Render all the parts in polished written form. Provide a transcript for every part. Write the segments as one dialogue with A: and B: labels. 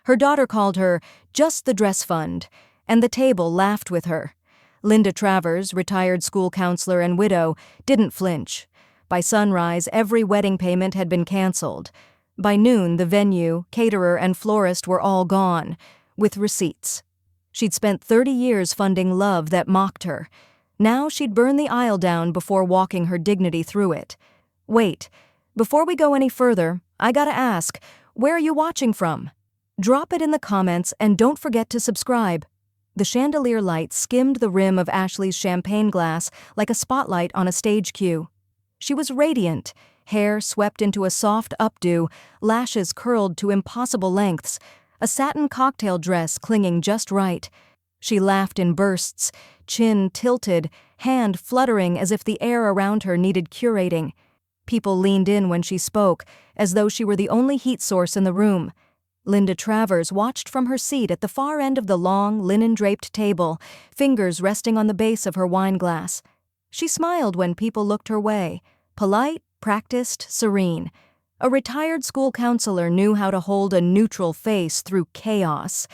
A: Her daughter called her just the dress fund, and the table laughed with her. Linda Travers, retired school counselor and widow, didn't flinch. By sunrise, every wedding payment had been canceled. By noon, the venue, caterer, and florist were all gone, with receipts. She'd spent 30 years funding love that mocked her. Now she'd burn the aisle down before walking her dignity through it. Wait, before we go any further, I gotta ask, where are you watching from? Drop it in the comments and don't forget to subscribe. The chandelier light skimmed the rim of Ashley's champagne glass like a spotlight on a stage cue. She was radiant, hair swept into a soft updo, lashes curled to impossible lengths, a satin cocktail dress clinging just right. She laughed in bursts, chin tilted, hand fluttering as if the air around her needed curating. People leaned in when she spoke, as though she were the only heat source in the room. Linda Travers watched from her seat at the far end of the long, linen-draped table, fingers resting on the base of her wine glass. She smiled when people looked her way, polite, practiced, serene. A retired school counselor knew how to hold a neutral face through chaos.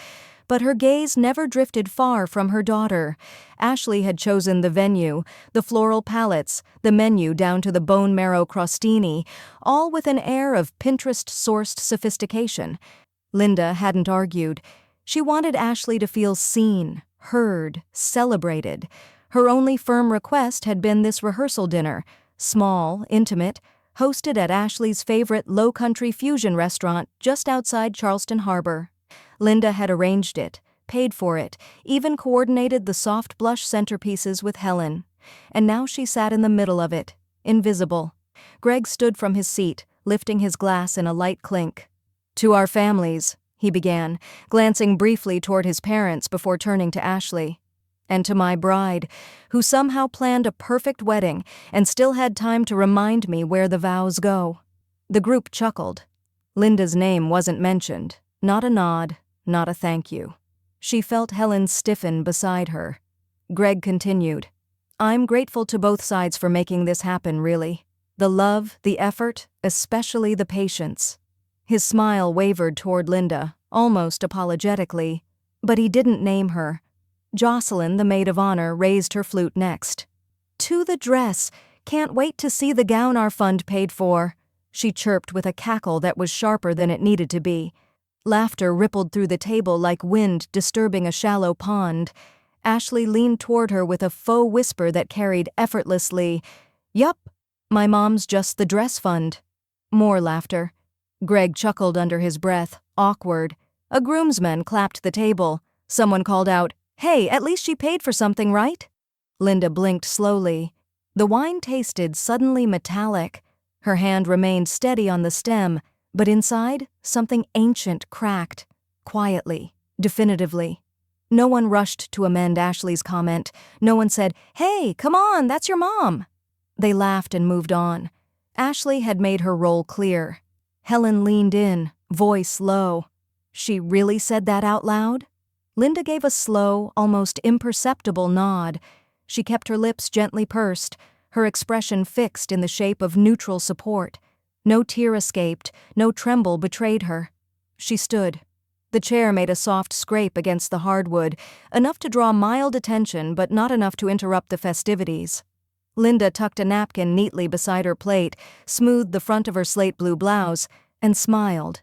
A: But her gaze never drifted far from her daughter. Ashley had chosen the venue, the floral palettes, the menu down to the bone marrow crostini, all with an air of Pinterest-sourced sophistication. Linda hadn't argued. She wanted Ashley to feel seen, heard, celebrated. Her only firm request had been this rehearsal dinner, small, intimate, hosted at Ashley's favorite low-country fusion restaurant just outside Charleston Harbor. Linda had arranged it, paid for it, even coordinated the soft blush centerpieces with Helen. And now she sat in the middle of it, invisible. Greg stood from his seat, lifting his glass in a light clink. "To our families," he began, glancing briefly toward his parents before turning to Ashley. "And to my bride, who somehow planned a perfect wedding and still had time to remind me where the vows go." The group chuckled. Linda's name wasn't mentioned. Not a nod, not a thank you. She felt Helen stiffen beside her. Greg continued, "I'm grateful to both sides for making this happen, really. The love, the effort, especially the patience." His smile wavered toward Linda, almost apologetically, but he didn't name her. Jocelyn, the maid of honor, raised her flute next. "To the dress! Can't wait to see the gown our fund paid for," she chirped with a cackle that was sharper than it needed to be. Laughter rippled through the table like wind disturbing a shallow pond. Ashley leaned toward her with a faux whisper that carried effortlessly, "Yup, my mom's just the dress fund." More laughter. Greg chuckled under his breath, awkward. A groomsman clapped the table. Someone called out, "Hey, at least she paid for something, right?" Linda blinked slowly. The wine tasted suddenly metallic. Her hand remained steady on the stem, but inside, something ancient cracked, quietly, definitively. No one rushed to amend Ashley's comment. No one said, "Hey, come on, that's your mom." They laughed and moved on. Ashley had made her role clear. Helen leaned in, voice low. "She really said that out loud?" Linda gave a slow, almost imperceptible nod. She kept her lips gently pursed, her expression fixed in the shape of neutral support. No tear escaped, no tremble betrayed her. She stood. The chair made a soft scrape against the hardwood, enough to draw mild attention but not enough to interrupt the festivities. Linda tucked a napkin neatly beside her plate, smoothed the front of her slate blue blouse, and smiled.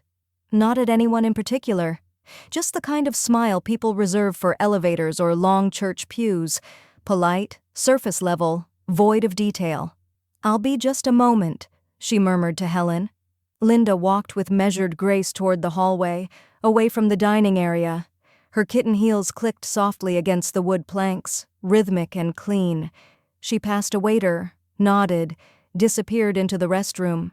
A: Not at anyone in particular. Just the kind of smile people reserve for elevators or long church pews. Polite, surface level, void of detail. "I'll be just a moment," she murmured to Helen. Linda walked with measured grace toward the hallway, away from the dining area. Her kitten heels clicked softly against the wood planks, rhythmic and clean. She passed a waiter, nodded, disappeared into the restroom.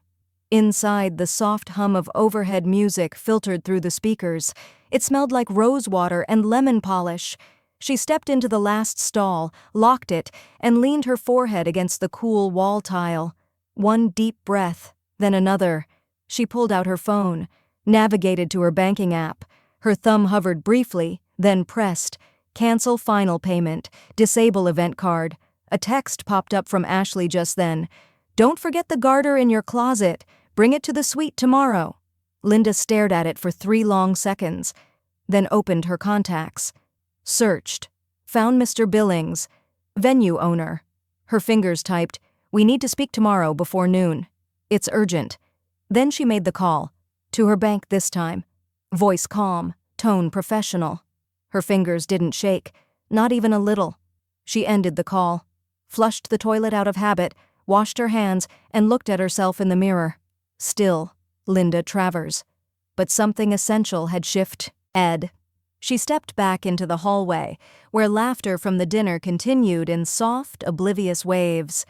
A: Inside, the soft hum of overhead music filtered through the speakers. It smelled like rose water and lemon polish. She stepped into the last stall, locked it, and leaned her forehead against the cool wall tile. One deep breath, then another. She pulled out her phone, navigated to her banking app. Her thumb hovered briefly, then pressed. Cancel final payment, disable event card. A text popped up from Ashley just then. "Don't forget the garter in your closet. Bring it to the suite tomorrow." Linda stared at it for 3 long seconds. then opened her contacts. Searched. Found Mr. Billings, venue owner. Her fingers typed, "We need to speak tomorrow before noon. It's urgent." Then she made the call. To her bank this time. Voice calm, tone professional. Her fingers didn't shake, not even a little. She ended the call, flushed the toilet out of habit, washed her hands, and looked at herself in the mirror. Still, Linda Travers. But something essential had shifted. Ed. She stepped back into the hallway, where laughter from the dinner continued in soft, oblivious waves.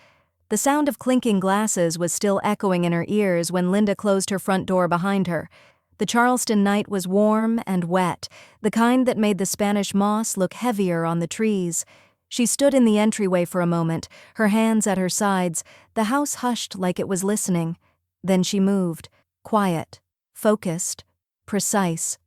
A: The sound of clinking glasses was still echoing in her ears when Linda closed her front door behind her. The Charleston night was warm and wet, the kind that made the Spanish moss look heavier on the trees. She stood in the entryway for a moment, her hands at her sides, the house hushed like it was listening. Then she moved, quiet, focused, precise.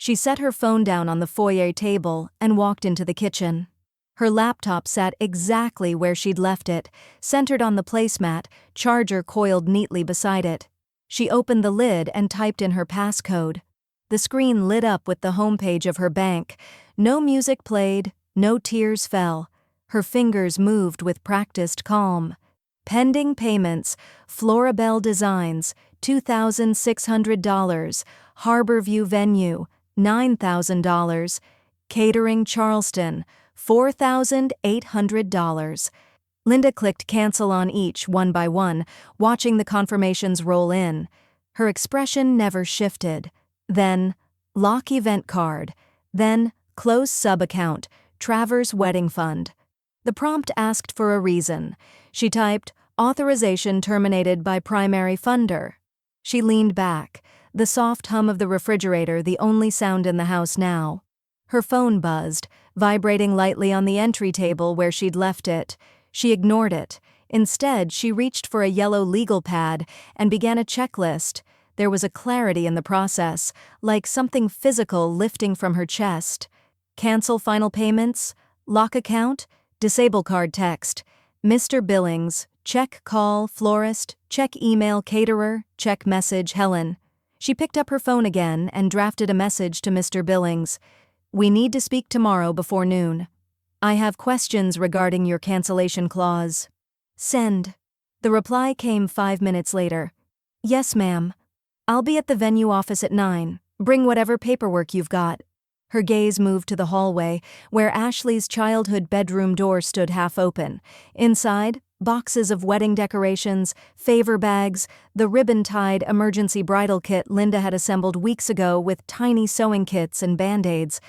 A: She set her phone down on the foyer table and walked into the kitchen. Her laptop sat exactly where she'd left it, centered on the placemat, charger coiled neatly beside it. She opened the lid and typed in her passcode. The screen lit up with the homepage of her bank. No music played, no tears fell. Her fingers moved with practiced calm. Pending payments, Florabelle Designs, $2,600, Harborview Venue, $9,000, Catering Charleston, $4,800. Linda clicked cancel on each one by one, watching the confirmations roll in. Her expression never shifted. Then, lock event card. Then, close sub-account, Travers Wedding Fund. The prompt asked for a reason. She typed, authorization terminated by primary funder. She leaned back, the soft hum of the refrigerator the only sound in the house now. Her phone buzzed, vibrating lightly on the entry table where she'd left it. She ignored it. Instead, she reached for a yellow legal pad and began a checklist. There was a clarity in the process, like something physical lifting from her chest. Cancel final payments, lock account, disable card text, Mr. Billings, check call, florist, check email, caterer, check message, Helen. She picked up her phone again and drafted a message to Mr. Billings. We need to speak tomorrow before noon. I have questions regarding your cancellation clause. Send. The reply came 5 minutes later. Yes, ma'am. I'll be at the venue office at 9. Bring whatever paperwork you've got. Her gaze moved to the hallway, where Ashley's childhood bedroom door stood half open. Inside, boxes of wedding decorations, favor bags, the ribbon-tied emergency bridal kit Linda had assembled weeks ago with tiny sewing kits and Band-Aids.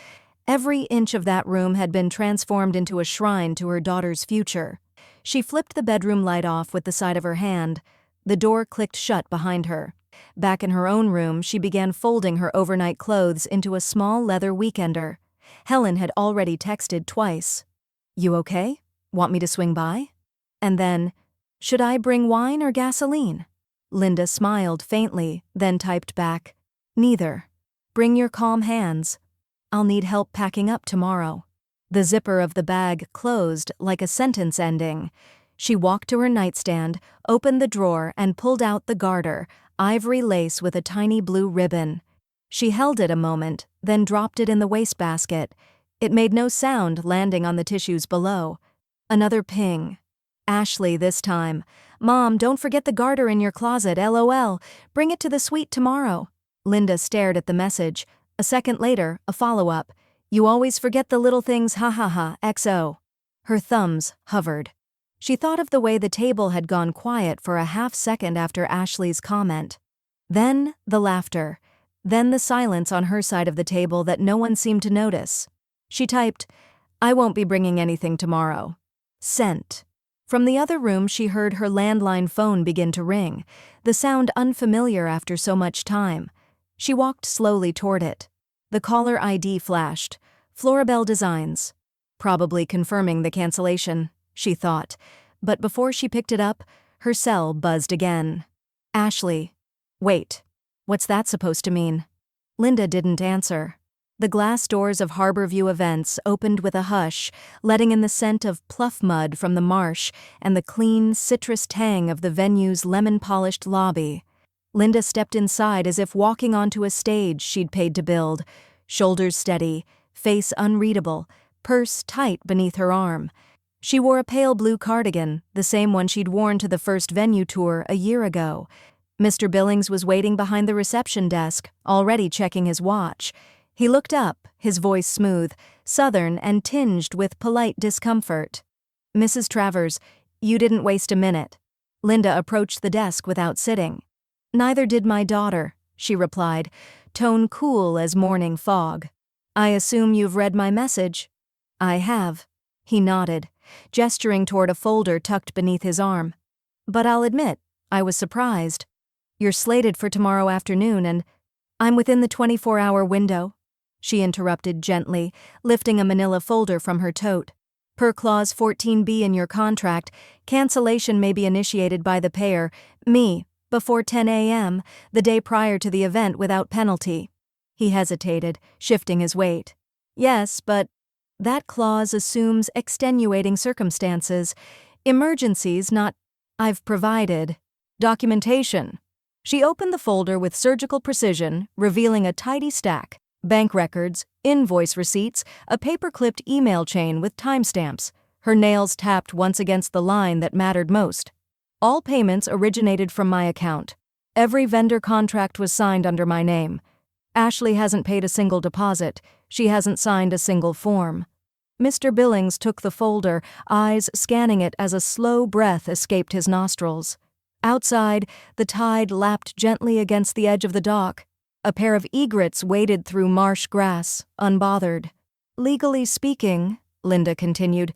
A: Every inch of that room had been transformed into a shrine to her daughter's future. She flipped the bedroom light off with the side of her hand. The door clicked shut behind her. Back in her own room, she began folding her overnight clothes into a small leather weekender. Helen had already texted twice. You okay? Want me to swing by? And then, should I bring wine or gasoline? Linda smiled faintly, then typed back, neither. Bring your calm hands. I'll need help packing up tomorrow. The zipper of the bag closed like a sentence ending. She walked to her nightstand, opened the drawer, and pulled out the garter, ivory lace with a tiny blue ribbon. She held it a moment, then dropped it in the wastebasket. It made no sound landing on the tissues below. Another ping. Ashley this time. Mom, don't forget the garter in your closet, LOL. Bring it to the suite tomorrow. Linda stared at the message. A second later, a follow-up. You always forget the little things, ha ha ha, XO. Her thumbs hovered. She thought of the way the table had gone quiet for a half second after Ashley's comment. Then the laughter. Then the silence on her side of the table that no one seemed to notice. She typed, I won't be bringing anything tomorrow. Sent. From the other room she heard her landline phone begin to ring, the sound unfamiliar after so much time. She walked slowly toward it. The caller ID flashed. Florabelle Designs. Probably confirming the cancellation, she thought. But before she picked it up, her cell buzzed again. Ashley. Wait. What's that supposed to mean? Linda didn't answer. The glass doors of Harborview Events opened with a hush, letting in the scent of pluff mud from the marsh and the clean, citrus tang of the venue's lemon-polished lobby. Linda stepped inside as if walking onto a stage she'd paid to build. shoulders steady, face unreadable, purse tight beneath her arm. She wore a pale blue cardigan, the same one she'd worn to the first venue tour a year ago. Mr. Billings was waiting behind the reception desk, already checking his watch. He looked up, his voice smooth, southern and tinged with polite discomfort. "Mrs. Travers, you didn't waste a minute." Linda approached the desk without sitting. "Neither did my daughter," she replied, tone cool as morning fog. "I assume you've read my message." "I have." He nodded, gesturing toward a folder tucked beneath his arm. "But I'll admit, I was surprised. You're slated for tomorrow afternoon and—" "I'm within the 24-hour window," she interrupted gently, lifting a manila folder from her tote. "Per Clause 14B in your contract, cancellation may be initiated by the payer, me, before 10 a.m., the day prior to the event without penalty." He hesitated, shifting his weight. "Yes, but that clause assumes extenuating circumstances. Emergencies, not—" "I've provided documentation." She opened the folder with surgical precision, revealing a tidy stack: bank records, invoice receipts, a paper-clipped email chain with timestamps. Her nails tapped once against the line that mattered most. "All payments originated from my account. Every vendor contract was signed under my name. Ashley hasn't paid a single deposit. She hasn't signed a single form." Mr. Billings took the folder, eyes scanning it as a slow breath escaped his nostrils. Outside, the tide lapped gently against the edge of the dock. A pair of egrets waded through marsh grass, unbothered. "Legally speaking," Linda continued,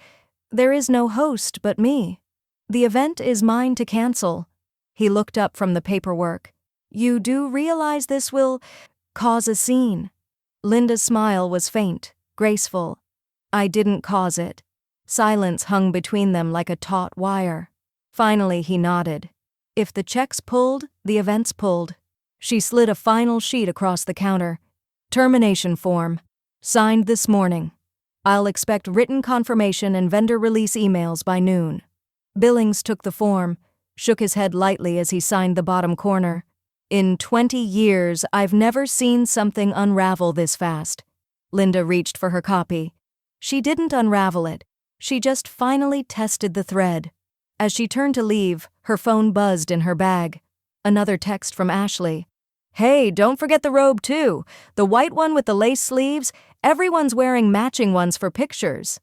A: "there is no host but me. The event is mine to cancel." He looked up from the paperwork. "You do realize this will cause a scene?" Linda's smile was faint, graceful. "I didn't cause it." Silence hung between them like a taut wire. Finally he nodded. "If the check's pulled, the event's pulled." She slid a final sheet across the counter. "Termination form. Signed this morning. I'll expect written confirmation and vendor release emails by noon." Billings took the form, shook his head lightly as he signed the bottom corner. "In 20 years, I've never seen something unravel this fast." Linda reached for her copy. She didn't unravel it. She just finally tested the thread. As she turned to leave, her phone buzzed in her bag. Another text from Ashley. "Hey, don't forget the robe too. The white one with the lace sleeves. Everyone's wearing matching ones for pictures."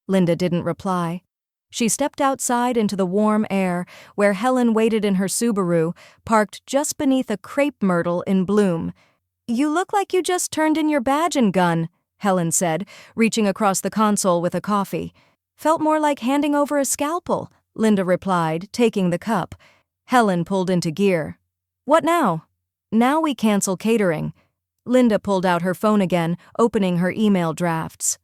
A: Linda didn't reply. She stepped outside into the warm air, where Helen waited in her Subaru, parked just beneath a crepe myrtle in bloom. "You look like you just turned in your badge and gun," Helen said, reaching across the console with a coffee. "Felt more like handing over a scalpel," Linda replied, taking the cup. Helen pulled into gear. "What now?" "Now we cancel catering." Linda pulled out her phone again, opening her email drafts.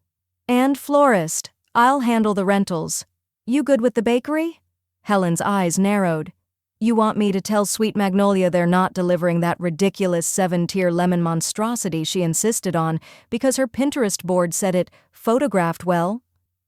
A: "And florist. I'll handle the rentals. You good with the bakery?" Helen's eyes narrowed. "You want me to tell Sweet Magnolia they're not delivering that ridiculous 7-tier lemon monstrosity she insisted on because her Pinterest board said it photographed well?"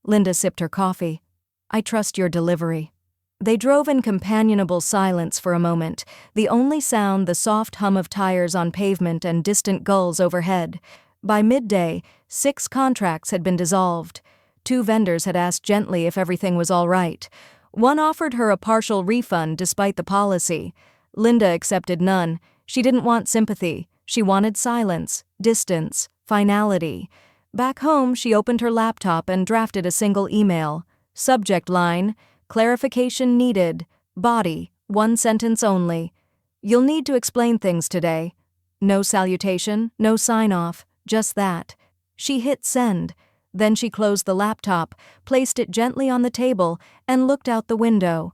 A: Linda sipped her coffee. "I trust your delivery." They drove in companionable silence for a moment, the only sound the soft hum of tires on pavement and distant gulls overhead. By midday, 6 contracts had been dissolved. 2 vendors had asked gently if everything was all right. One offered her a partial refund despite the policy. Linda accepted none. She didn't want sympathy. She wanted silence, distance, finality. Back home, she opened her laptop and drafted a single email. Subject line: clarification needed. Body: 1 sentence only. "You'll need to explain things today." No salutation, no sign-off, just that. She hit send. Then she closed the laptop, placed it gently on the table, and looked out the window.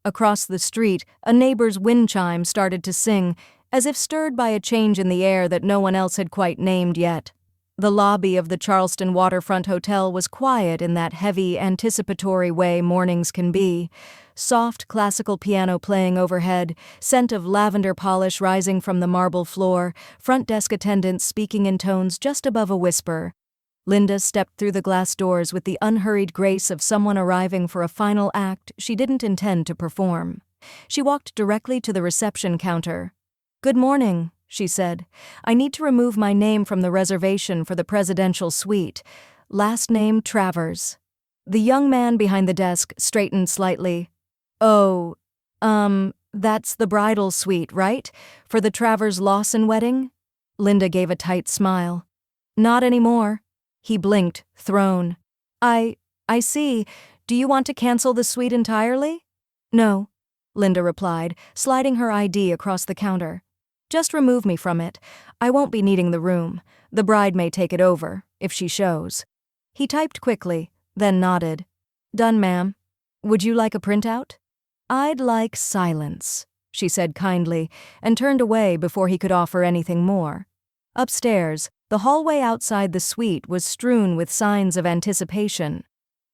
A: Across the street, a neighbor's wind chime started to sing, as if stirred by a change in the air that no one else had quite named yet. The lobby of the Charleston Waterfront Hotel was quiet in that heavy, anticipatory way mornings can be. Soft classical piano playing overhead, scent of lavender polish rising from the marble floor, front desk attendants speaking in tones just above a whisper. Linda stepped through the glass doors with the unhurried grace of someone arriving for a final act she didn't intend to perform. She walked directly to the reception counter. "Good morning," she said. "I need to remove my name from the reservation for the presidential suite. Last name Travers." The young man behind the desk straightened slightly. "Oh, that's the bridal suite, right? For the Travers Lawson wedding?" Linda gave a tight smile. "Not anymore." He blinked, thrown. I see. Do you want to cancel the suite entirely?" "No," Linda replied, sliding her ID across the counter. "Just remove me from it. I won't be needing the room. The bride may take it over, if she shows." He typed quickly, then nodded. "Done, ma'am. Would you like a printout?" "I'd like silence," she said kindly, and turned away before he could offer anything more. Upstairs, the hallway outside the suite was strewn with signs of anticipation.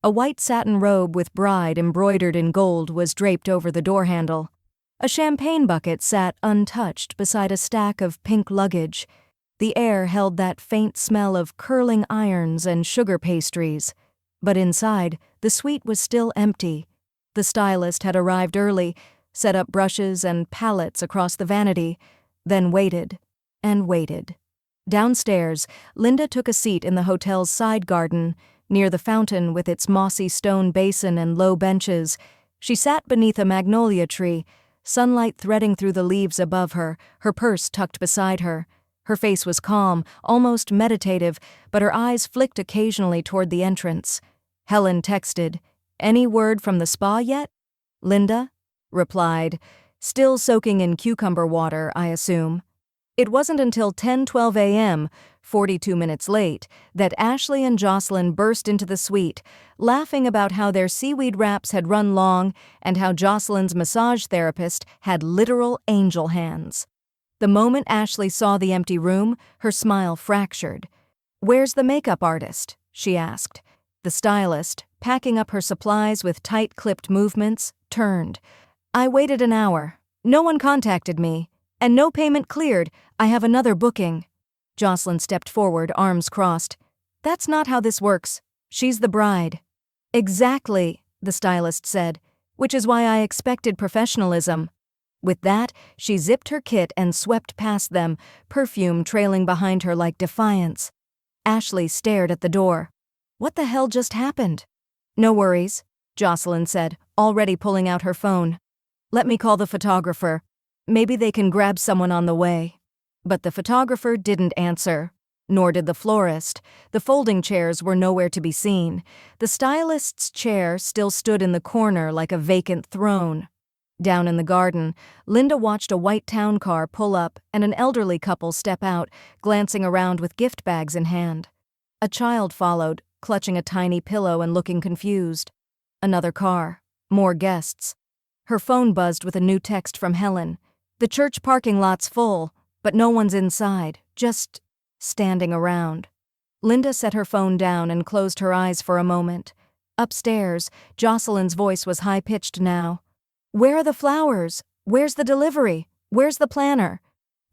A: A white satin robe with bride embroidered in gold was draped over the door handle. A champagne bucket sat untouched beside a stack of pink luggage. The air held that faint smell of curling irons and sugar pastries. But inside, the suite was still empty. The stylist had arrived early, set up brushes and palettes across the vanity, then waited and waited. Downstairs, Linda took a seat in the hotel's side garden, near the fountain with its mossy stone basin and low benches. She sat beneath a magnolia tree, sunlight threading through the leaves above her, her purse tucked beside her. Her face was calm, almost meditative, but her eyes flicked occasionally toward the entrance. Helen texted, "Any word from the spa yet?" Linda replied, "Still soaking in cucumber water, I assume." It wasn't until 10:12 a.m., 42 minutes late, that Ashley and Jocelyn burst into the suite, laughing about how their seaweed wraps had run long and how Jocelyn's massage therapist had literal angel hands. The moment Ashley saw the empty room, her smile fractured. "Where's the makeup artist?" she asked. The stylist, packing up her supplies with tight-clipped movements, turned. "I waited an hour. No one contacted me. And no payment cleared. I have another booking." Jocelyn stepped forward, arms crossed. "That's not how this works. She's the bride." "Exactly," the stylist said, "which is why I expected professionalism." With that, she zipped her kit and swept past them, perfume trailing behind her like defiance. Ashley stared at the door. What the hell just happened? "No worries," Jocelyn said, already pulling out her phone. "Let me call the photographer. Maybe they can grab someone on the way." But the photographer didn't answer. Nor did the florist. The folding chairs were nowhere to be seen. The stylist's chair still stood in the corner like a vacant throne. Down in the garden, Linda watched a white town car pull up and an elderly couple step out, glancing around with gift bags in hand. A child followed, clutching a tiny pillow and looking confused. Another car. More guests. Her phone buzzed with a new text from Helen. "The church parking lot's full, but no one's inside, just standing around." Linda set her phone down and closed her eyes for a moment. Upstairs, Jocelyn's voice was high-pitched now. "Where are the flowers? Where's the delivery? Where's the planner?"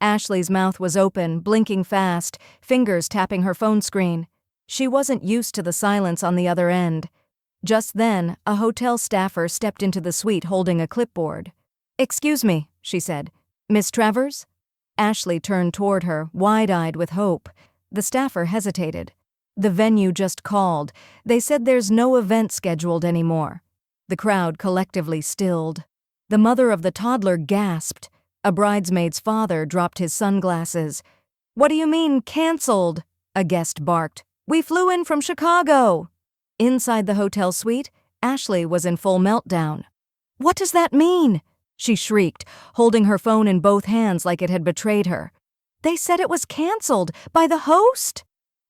A: Ashley's mouth was open, blinking fast, fingers tapping her phone screen. She wasn't used to the silence on the other end. Just then, a hotel staffer stepped into the suite holding a clipboard. "Excuse me," she said. "Miss Travers?" Ashley turned toward her, wide-eyed with hope. The staffer hesitated. "The venue just called. They said there's no event scheduled anymore." The crowd collectively stilled. The mother of the toddler gasped. A bridesmaid's father dropped his sunglasses. "What do you mean, canceled?" a guest barked. "We flew in from Chicago." Inside the hotel suite, Ashley was in full meltdown. "What does that mean?" she shrieked, holding her phone in both hands like it had betrayed her. "They said it was canceled by the host."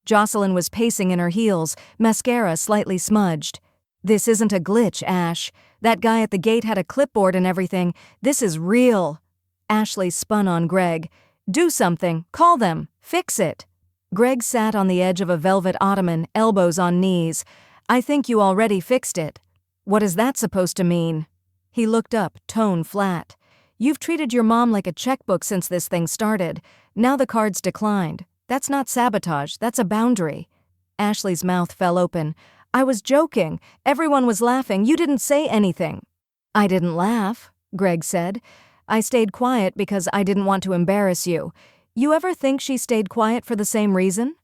A: Jocelyn was pacing in her heels, mascara slightly smudged. "This isn't a glitch, Ash. That guy at the gate had a clipboard and everything. This is real." Ashley spun on Greg. "Do something. Call them. Fix it." Greg sat on the edge of a velvet ottoman, elbows on knees. "I think you already fixed it." "What is that supposed to mean?" He looked up, tone flat. "You've treated your mom like a checkbook since this thing started. Now the card's declined. That's not sabotage, that's a boundary." Ashley's mouth fell open. "I was joking. Everyone was laughing. You didn't say anything." "I didn't laugh," Greg said. "I stayed quiet because I didn't want to embarrass you. You ever think she stayed quiet for the same reason?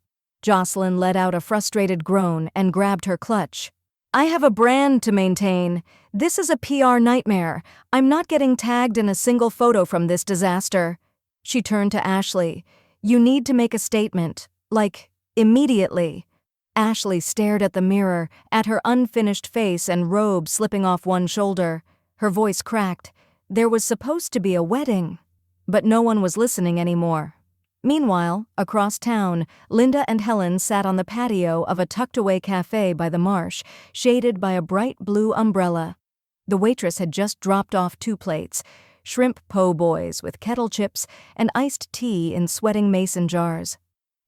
A: Jocelyn let out a frustrated groan and grabbed her clutch. I have a brand to maintain. This is a PR nightmare. I'm not getting tagged in a single photo from this disaster. She turned to Ashley. You need to make a statement. Like, immediately. Ashley stared at the mirror, at her unfinished face and robe slipping off one shoulder. Her voice cracked. There was supposed to be a wedding. But no one was listening anymore. Meanwhile, across town, Linda and Helen sat on the patio of a tucked-away cafe by the marsh, shaded by a bright blue umbrella. The waitress had just dropped off 2 plates, shrimp po' boys with kettle chips and iced tea in sweating mason jars.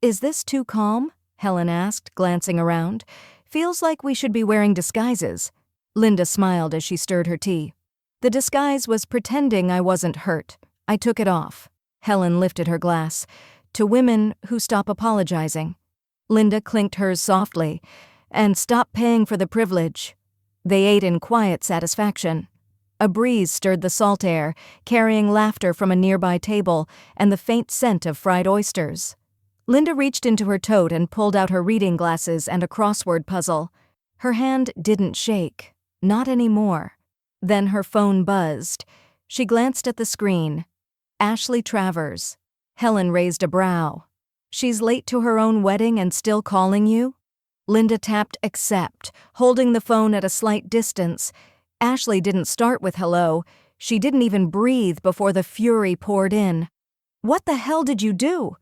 A: Is this too calm? Helen asked, glancing around. Feels like we should be wearing disguises. Linda smiled as she stirred her tea. The disguise was pretending I wasn't hurt. I took it off. Helen lifted her glass. To women who stop apologizing. Linda clinked hers softly. And stop paying for the privilege. They ate in quiet satisfaction. A breeze stirred the salt air, carrying laughter from a nearby table and the faint scent of fried oysters. Linda reached into her tote and pulled out her reading glasses and a crossword puzzle. Her hand didn't shake. Not anymore. Then her phone buzzed. She glanced at the screen. Ashley Travers. Helen raised a brow. She's late to her own wedding and still calling you? Linda tapped accept, holding the phone at a slight distance. Ashley didn't start with hello. She didn't even breathe before the fury poured in. What the hell did you do?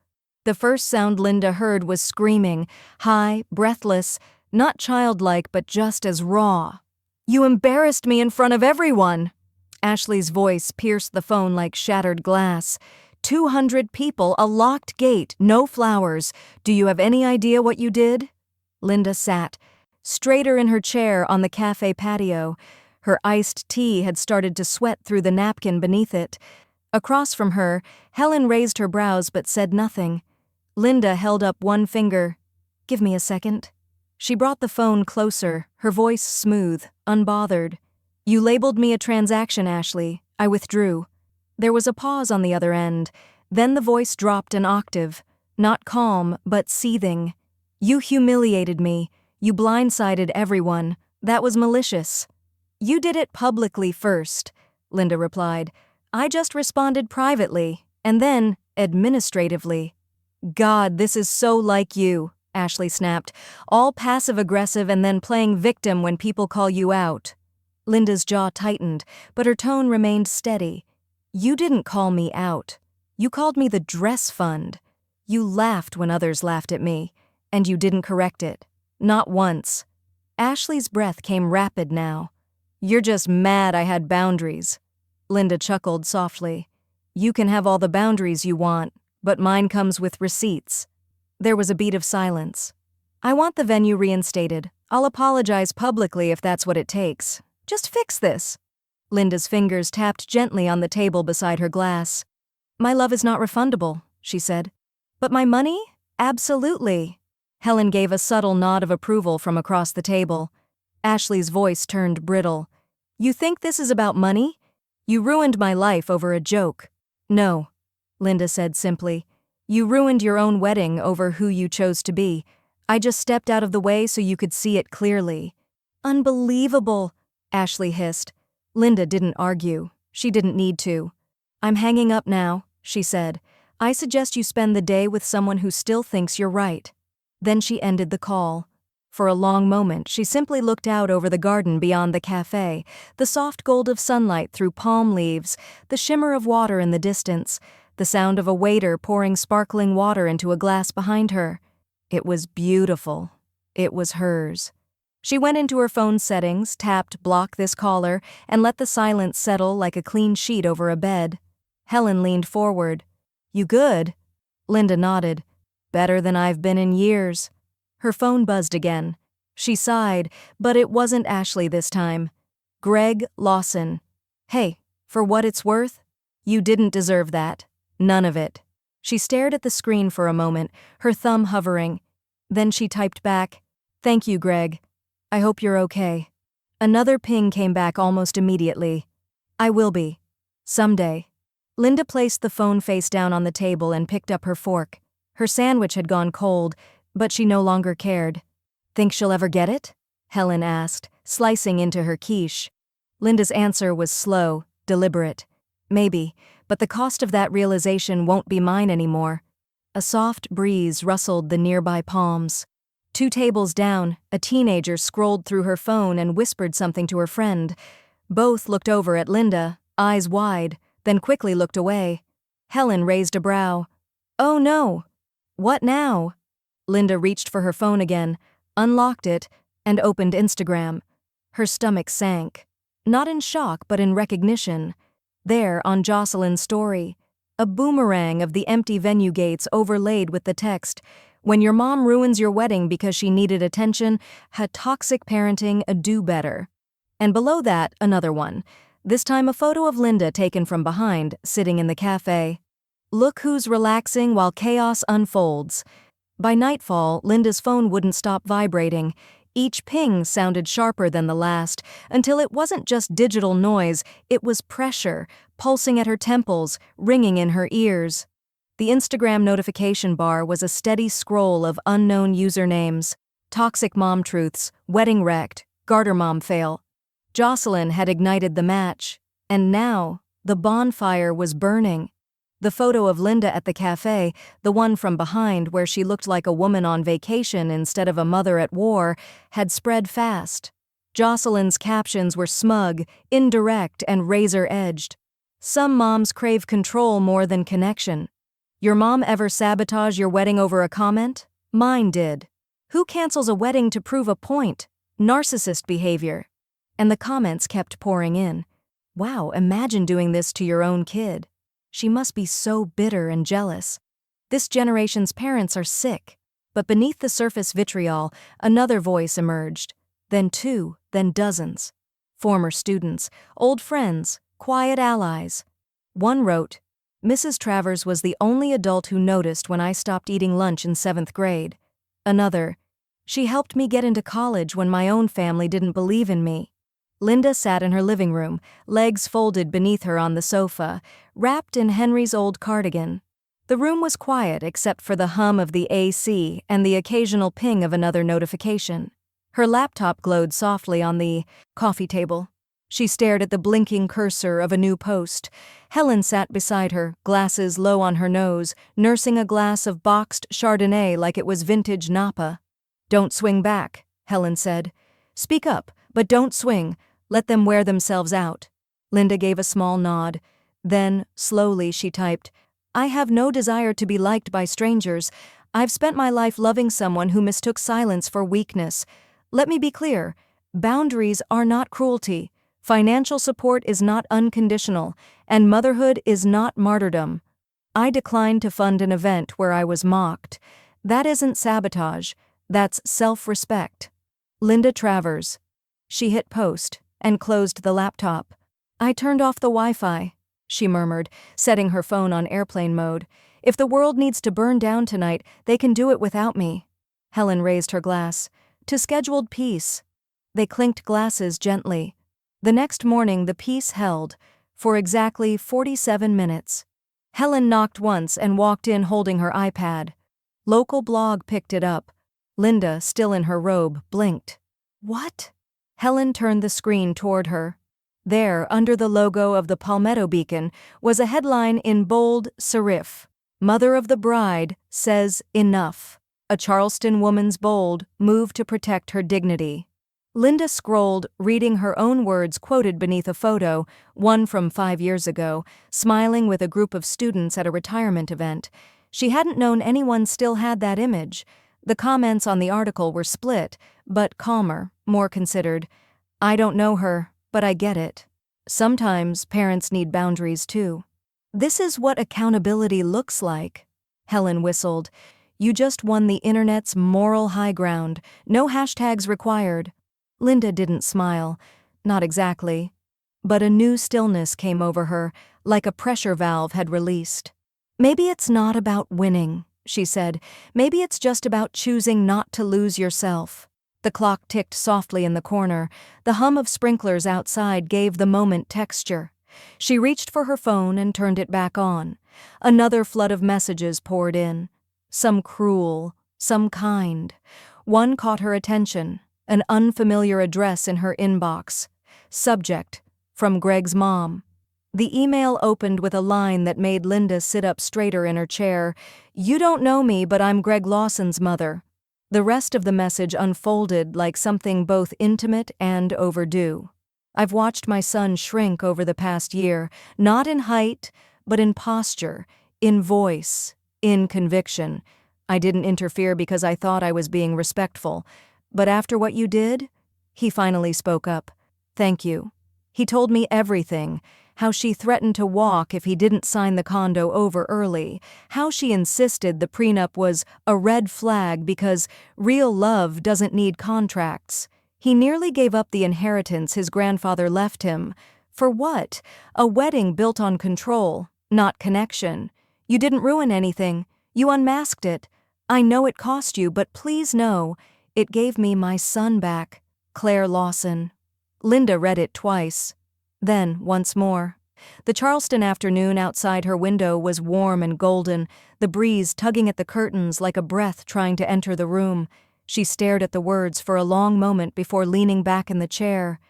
A: The first sound Linda heard was screaming, high, breathless, not childlike but just as raw. You embarrassed me in front of everyone. Ashley's voice pierced the phone like shattered glass. 200 people, a locked gate, no flowers. Do you have any idea what you did? Linda sat, straighter in her chair on the cafe patio. Her iced tea had started to sweat through the napkin beneath it. Across from her, Helen raised her brows but said nothing. Linda held up one finger. Give me a second. She brought the phone closer, her voice smooth, unbothered. You labeled me a transaction, Ashley. I withdrew. There was a pause on the other end. Then the voice dropped an octave. Not calm, but seething. You humiliated me. You blindsided everyone. That was malicious. You did it publicly first, Linda replied. I just responded privately, and then administratively. God, this is so like you, Ashley snapped. All passive-aggressive and then playing victim when people call you out. Linda's jaw tightened, but her tone remained steady. You didn't call me out. You called me the dress fund. You laughed when others laughed at me, and you didn't correct it. Not once. Ashley's breath came rapid now. You're just mad I had boundaries. Linda chuckled softly. You can have all the boundaries you want, but mine comes with receipts. There was a beat of silence. I want the venue reinstated. I'll apologize publicly if that's what it takes. Just fix this. Linda's fingers tapped gently on the table beside her glass. My love is not refundable, she said. But my money? Absolutely. Helen gave a subtle nod of approval from across the table. Ashley's voice turned brittle. You think this is about money? You ruined my life over a joke. No, Linda said simply. You ruined your own wedding over who you chose to be. I just stepped out of the way so you could see it clearly. Unbelievable, Ashley hissed. Linda didn't argue. She didn't need to. I'm hanging up now, she said. I suggest you spend the day with someone who still thinks you're right. Then she ended the call. For a long moment, she simply looked out over the garden beyond the cafe, the soft gold of sunlight through palm leaves, the shimmer of water in the distance, the sound of a waiter pouring sparkling water into a glass behind her. It was beautiful. It was hers. She went into her phone settings, tapped block this caller, and let the silence settle like a clean sheet over a bed. Helen leaned forward. You good? Linda nodded. Better than I've been in years. Her phone buzzed again. She sighed, but it wasn't Ashley this time. Greg Lawson. Hey, for what it's worth, you didn't deserve that. None of it. She stared at the screen for a moment, her thumb hovering. Then she typed back, Thank you, Greg. I hope you're okay. Another ping came back almost immediately. I will be. Someday. Linda placed the phone face down on the table and picked up her fork. Her sandwich had gone cold, but she no longer cared. "Think she'll ever get it?" Helen asked, slicing into her quiche. Linda's answer was slow, deliberate. "Maybe, but the cost of that realization won't be mine anymore." A soft breeze rustled the nearby palms. 2 tables down, a teenager scrolled through her phone and whispered something to her friend. Both looked over at Linda, eyes wide, then quickly looked away. Helen raised a brow. "Oh no! What now?" Linda reached for her phone again, unlocked it, and opened Instagram. Her stomach sank. Not in shock, but in recognition. There, on Jocelyn's story, a boomerang of the empty venue gates overlaid with the text, "When your mom ruins your wedding because she needed attention, had toxic parenting, do better." And below that, another one. This time a photo of Linda taken from behind, sitting in the cafe. "Look who's relaxing while chaos unfolds." By nightfall, Linda's phone wouldn't stop vibrating. Each ping sounded sharper than the last, until it wasn't just digital noise, it was pressure, pulsing at her temples, ringing in her ears. The Instagram notification bar was a steady scroll of unknown usernames. Toxic mom truths, wedding wrecked, garter mom fail. Jocelyn had ignited the match, and now the bonfire was burning. The photo of Linda at the cafe, the one from behind where she looked like a woman on vacation instead of a mother at war, had spread fast. Jocelyn's captions were smug, indirect, and razor-edged. "Some moms crave control more than connection." "Your mom ever sabotage your wedding over a comment? Mine did." "Who cancels a wedding to prove a point? Narcissist behavior." And the comments kept pouring in. "Wow, imagine doing this to your own kid. She must be so bitter and jealous. This generation's parents are sick." But beneath the surface vitriol, another voice emerged. Then 2, then dozens. Former students, old friends, quiet allies. One wrote, "Mrs. Travers was the only adult who noticed when I stopped eating lunch in 7th grade. Another, "She helped me get into college when my own family didn't believe in me." Linda sat in her living room, legs folded beneath her on the sofa, wrapped in Henry's old cardigan. The room was quiet except for the hum of the AC and the occasional ping of another notification. Her laptop glowed softly on the coffee table. She stared at the blinking cursor of a new post. Helen sat beside her, glasses low on her nose, nursing a glass of boxed Chardonnay like it was vintage Napa. "Don't swing back," Helen said. "Speak up, but don't swing. Let them wear themselves out." Linda gave a small nod. Then, slowly, she typed, "I have no desire to be liked by strangers. I've spent my life loving someone who mistook silence for weakness. Let me be clear. Boundaries are not cruelty. Financial support is not unconditional, and motherhood is not martyrdom. I declined to fund an event where I was mocked. That isn't sabotage. That's self-respect. Linda Travers." She hit post and closed the laptop. "I turned off the Wi-Fi," she murmured, setting her phone on airplane mode. "If the world needs to burn down tonight, they can do it without me." Helen raised her glass. "To scheduled peace." They clinked glasses gently. The next morning the peace held, for exactly 47 minutes. Helen knocked once and walked in holding her iPad. Local blog picked it up. Linda, still in her robe, blinked. "What?" Helen turned the screen toward her. There, under the logo of the Palmetto Beacon, was a headline in bold serif. "Mother of the bride says enough. A Charleston woman's bold move to protect her dignity." Linda scrolled, reading her own words quoted beneath a photo, one from 5 years ago, smiling with a group of students at a retirement event. She hadn't known anyone still had that image. The comments on the article were split, but calmer, more considered. "I don't know her, but I get it. Sometimes parents need boundaries too." "This is what accountability looks like," Helen whistled. "You just won the internet's moral high ground. No hashtags required." Linda didn't smile. Not exactly. But a new stillness came over her, like a pressure valve had released. "Maybe it's not about winning," she said. "Maybe it's just about choosing not to lose yourself." The clock ticked softly in the corner. The hum of sprinklers outside gave the moment texture. She reached for her phone and turned it back on. Another flood of messages poured in. Some cruel, some kind. One caught her attention, an unfamiliar address in her inbox. Subject: from Greg's mom. The email opened with a line that made Linda sit up straighter in her chair. "You don't know me, but I'm Greg Lawson's mother." The rest of the message unfolded like something both intimate and overdue. "I've watched my son shrink over the past year, not in height, but in posture, in voice, in conviction. I didn't interfere because I thought I was being respectful. But after what you did," he finally spoke up, "thank you. He told me everything. How she threatened to walk if he didn't sign the condo over early, how she insisted the prenup was a red flag because real love doesn't need contracts. He nearly gave up the inheritance his grandfather left him. For what? A wedding built on control, not connection. You didn't ruin anything. You unmasked it. I know it cost you, but please know, it gave me my son back. Claire Lawson." Linda read it twice. Then, once more. The Charleston afternoon outside her window was warm and golden, the breeze tugging at the curtains like a breath trying to enter the room. She stared at the words for a long moment before leaning back in the chair.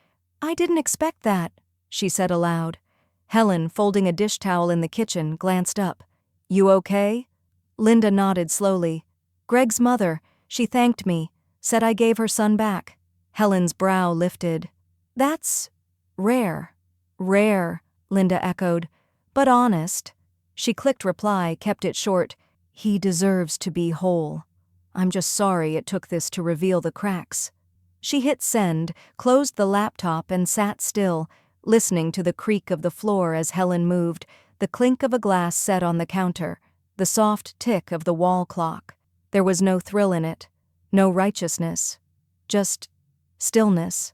A: "I didn't expect that," she said aloud. Helen, folding a dish towel in the kitchen, glanced up. "You okay?" Linda nodded slowly. "Greg's mother, she thanked me, said I gave her son back." Helen's brow lifted. "That's rare." "Rare," Linda echoed, "but honest." She clicked reply, kept it short. "He deserves to be whole. I'm just sorry it took this to reveal the cracks." She hit send, closed the laptop, and sat still, listening to the creak of the floor as Helen moved, the clink of a glass set on the counter, the soft tick of the wall clock. There was no thrill in it, no righteousness, just stillness,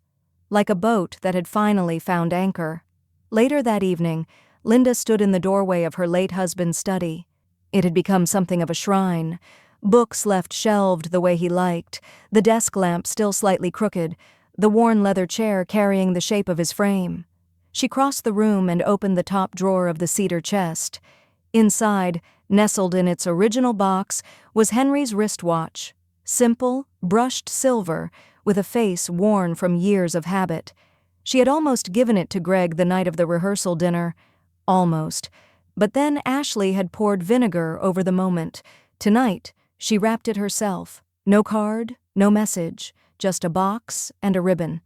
A: like a boat that had finally found anchor. Later that evening, Linda stood in the doorway of her late husband's study. It had become something of a shrine. Books left shelved the way he liked, the desk lamp still slightly crooked, the worn leather chair carrying the shape of his frame. She crossed the room and opened the top drawer of the cedar chest. Inside, nestled in its original box, was Henry's wristwatch. Simple, brushed silver, with a face worn from years of habit. She had almost given it to Greg the night of the rehearsal dinner. Almost. But then Ashley had poured vinegar over the moment. Tonight, she wrapped it herself. No card, no message, just a box and a ribbon.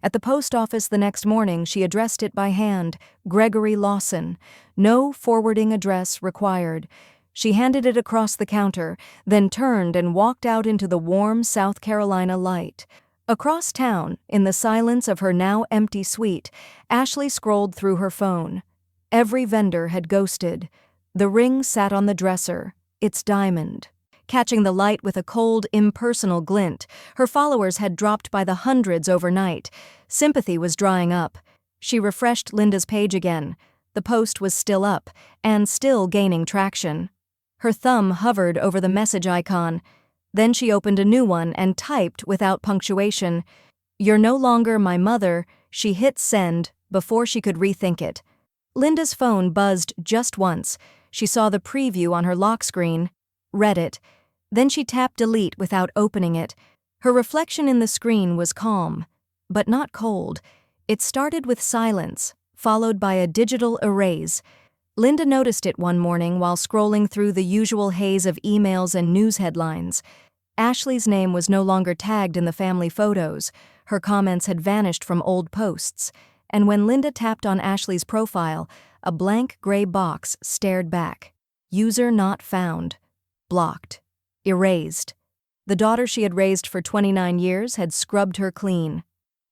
A: At the post office the next morning, she addressed it by hand, Gregory Lawson. No forwarding address required. She handed it across the counter, then turned and walked out into the warm South Carolina light. Across town, in the silence of her now empty suite, Ashley scrolled through her phone. Every vendor had ghosted. The ring sat on the dresser, its diamond. Catching the light with a cold, impersonal glint, her followers had dropped by the hundreds overnight. Sympathy was drying up. She refreshed Linda's page again. The post was still up, and still gaining traction. Her thumb hovered over the message icon. Then she opened a new one and typed without punctuation. "You're no longer my mother." She hit send before she could rethink it. Linda's phone buzzed just once. She saw the preview on her lock screen, read it. Then she tapped delete without opening it. Her reflection in the screen was calm, but not cold. It started with silence, followed by a digital erase. Linda noticed it one morning while scrolling through the usual haze of emails and news headlines. Ashley's name was no longer tagged in the family photos. Her comments had vanished from old posts. And when Linda tapped on Ashley's profile, a blank gray box stared back. User not found. Blocked. Erased. The daughter she had raised for 29 years had scrubbed her clean.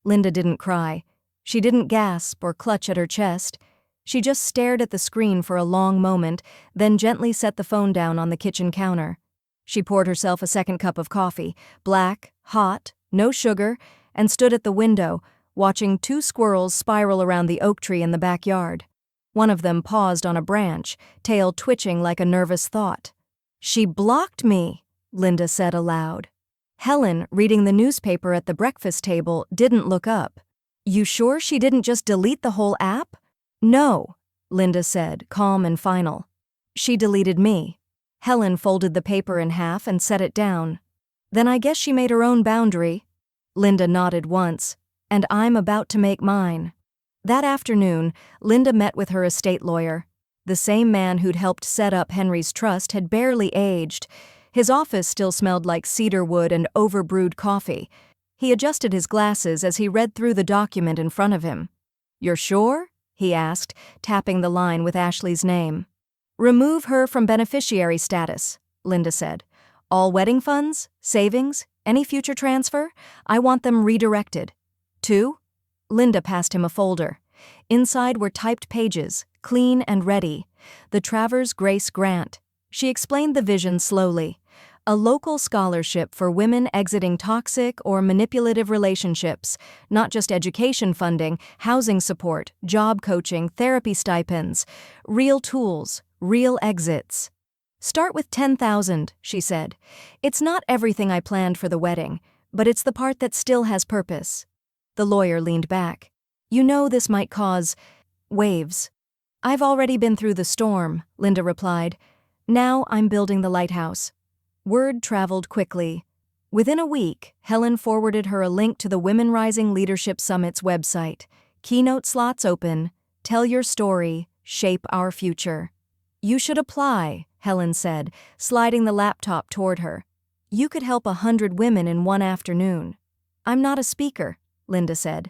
A: Linda didn't cry. She didn't gasp or clutch at her chest. She just stared at the screen for a long moment, then gently set the phone down on the kitchen counter. She poured herself a second cup of coffee, black, hot, no sugar, and stood at the window, watching two squirrels spiral around the oak tree in the backyard. One of them paused on a branch, tail twitching like a nervous thought. "She blocked me," Linda said aloud. Helen, reading the newspaper at the breakfast table, didn't look up. "You sure she didn't just delete the whole app?" No, Linda said, calm and final. She deleted me. Helen folded the paper in half and set it down. Then I guess she made her own boundary. Linda nodded once. And I'm about to make mine. That afternoon, Linda met with her estate lawyer. The same man who'd helped set up Henry's trust had barely aged. His office still smelled like cedar wood and overbrewed coffee. He adjusted his glasses as he read through the document in front of him. "You're sure?" he asked, tapping the line with Ashley's name. "Remove her from beneficiary status," Linda said. "All wedding funds, savings, any future transfer, I want them redirected." "To?" Linda passed him a folder. Inside were typed pages, clean and ready. The Travers Grace Grant. She explained the vision slowly. A local scholarship for women exiting toxic or manipulative relationships, not just education funding, housing support, job coaching, therapy stipends. Real tools, real exits. "Start with 10,000, she said. "It's not everything I planned for the wedding, but it's the part that still has purpose." The lawyer leaned back. "You know this might cause waves." "I've already been through the storm," Linda replied. "Now I'm building the lighthouse." Word traveled quickly. Within a week, Helen forwarded her a link to the Women Rising Leadership Summit's website. Keynote slots open. Tell your story. Shape our future. "You should apply," Helen said, sliding the laptop toward her. "You could help 100 women in one afternoon." "I'm not a speaker," Linda said.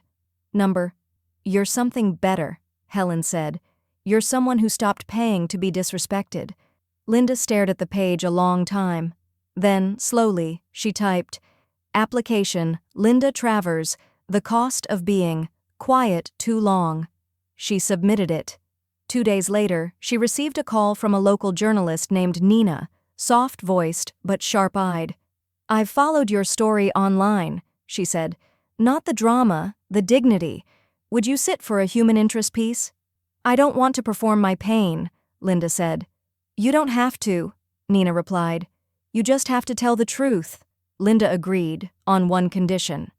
A: "You're something better," Helen said. "You're someone who stopped paying to be disrespected." Linda stared at the page a long time. Then, slowly, she typed, "Application, Linda Travers, the cost of being quiet too long." She submitted it. 2 days later, she received a call from a local journalist named Nina, soft-voiced but sharp-eyed. "I've followed your story online," she said. "Not the drama, the dignity. Would you sit for a human interest piece?" "I don't want to perform my pain," Linda said. "You don't have to," Nina replied. "You just have to tell the truth." Linda agreed, on one condition.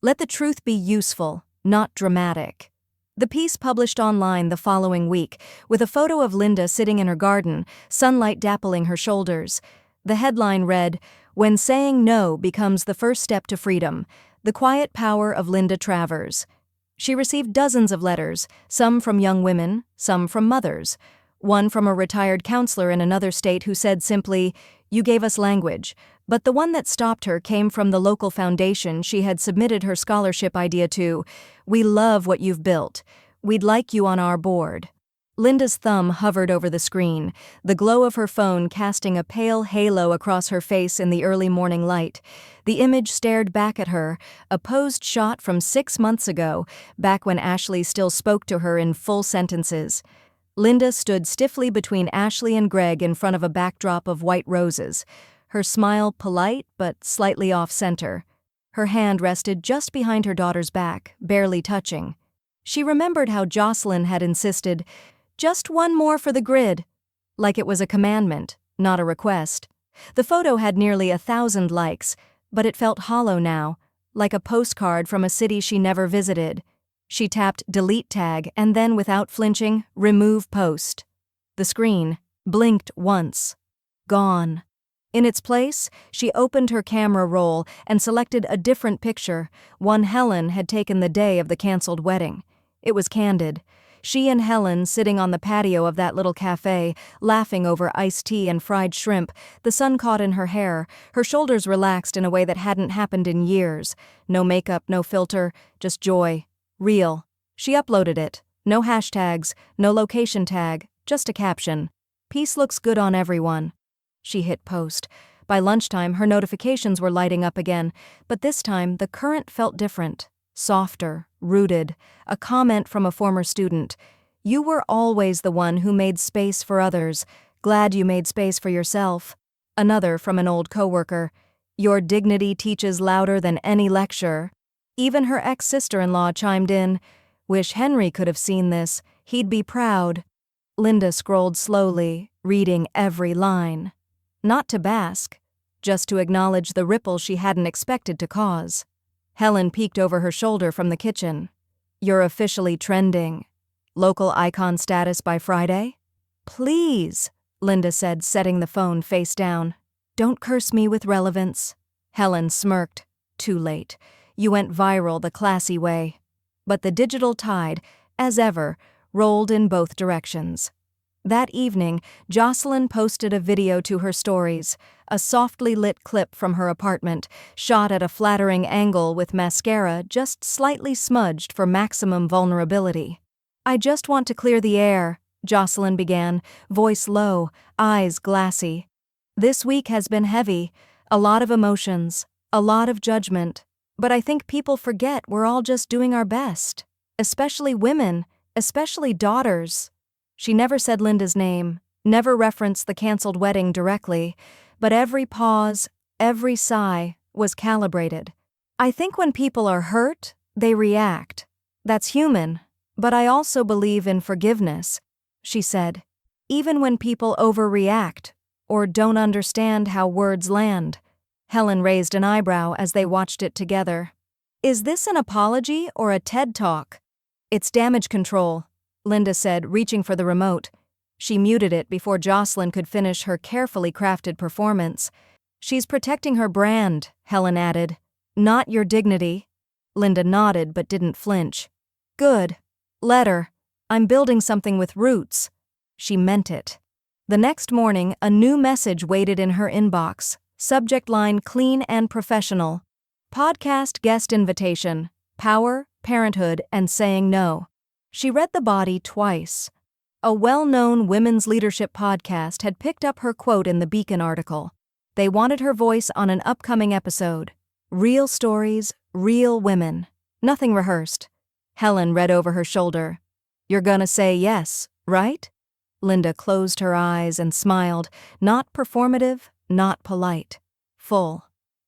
A: Let the truth be useful, not dramatic. The piece published online the following week, with a photo of Linda sitting in her garden, sunlight dappling her shoulders. The headline read, "When Saying No Becomes the First Step to Freedom, the Quiet Power of Linda Travers." She received dozens of letters, some from young women, some from mothers. One from a retired counselor in another state who said simply, "You gave us language." But the one that stopped her came from the local foundation she had submitted her scholarship idea to. "We love what you've built. We'd like you on our board." Linda's thumb hovered over the screen, the glow of her phone casting a pale halo across her face in the early morning light. The image stared back at her, a posed shot from 6 months ago, back when Ashley still spoke to her in full sentences. Linda stood stiffly between Ashley and Greg in front of a backdrop of white roses, her smile polite but slightly off-center. Her hand rested just behind her daughter's back, barely touching. She remembered how Jocelyn had insisted, "Just one more for the grid," like it was a commandment, not a request. The photo had nearly 1,000 likes, but it felt hollow now, like a postcard from a city she never visited. She tapped Delete Tag and then, without flinching, Remove Post. The screen blinked once. Gone. In its place, she opened her camera roll and selected a different picture, one Helen had taken the day of the canceled wedding. It was candid. She and Helen sitting on the patio of that little cafe, laughing over iced tea and fried shrimp, the sun caught in her hair, her shoulders relaxed in a way that hadn't happened in years. No makeup, no filter, just joy. Real. She uploaded it. No hashtags, no location tag, just a caption. "Peace looks good on everyone." She hit post. By lunchtime, her notifications were lighting up again, but this time the current felt different. Softer, rooted, a comment from a former student. "You were always the one who made space for others. Glad you made space for yourself." Another from an old coworker. "Your dignity teaches louder than any lecture." Even her ex-sister-in-law chimed in. "Wish Henry could have seen this. He'd be proud." Linda scrolled slowly, reading every line. Not to bask, just to acknowledge the ripple she hadn't expected to cause. Helen peeked over her shoulder from the kitchen. "You're officially trending." Local icon status by Friday? Please, Linda said, setting the phone face down. Don't curse me with relevance. Helen smirked. Too late. You went viral the classy way. But the digital tide, as ever, rolled in both directions. That evening, Jocelyn posted a video to her stories, a softly lit clip from her apartment, shot at a flattering angle with mascara just slightly smudged for maximum vulnerability. I just want to clear the air, Jocelyn began, voice low, eyes glassy. This week has been heavy, a lot of emotions, a lot of judgment, but I think people forget we're all just doing our best, especially women, especially daughters. She never said Linda's name, never referenced the canceled wedding directly, but every pause, every sigh was calibrated. I think when people are hurt, they react. That's human, but I also believe in forgiveness, she said, even when people overreact or don't understand how words land. Helen raised an eyebrow as they watched it together. Is this an apology or a TED Talk? It's damage control, Linda said, reaching for the remote. She muted it before Jocelyn could finish her carefully crafted performance. She's protecting her brand, Helen added. Not your dignity. Linda nodded but didn't flinch. Good. Let her. I'm building something with roots. She meant it. The next morning, a new message waited in her inbox. Subject line clean and professional. Podcast guest invitation. Power, parenthood, and saying no. She read the body twice. A well-known women's leadership podcast had picked up her quote in the Beacon article. They wanted her voice on an upcoming episode. Real stories, real women. Nothing rehearsed. Helen read over her shoulder. You're gonna say yes, right? Linda closed her eyes and smiled, not performative, not polite. Full.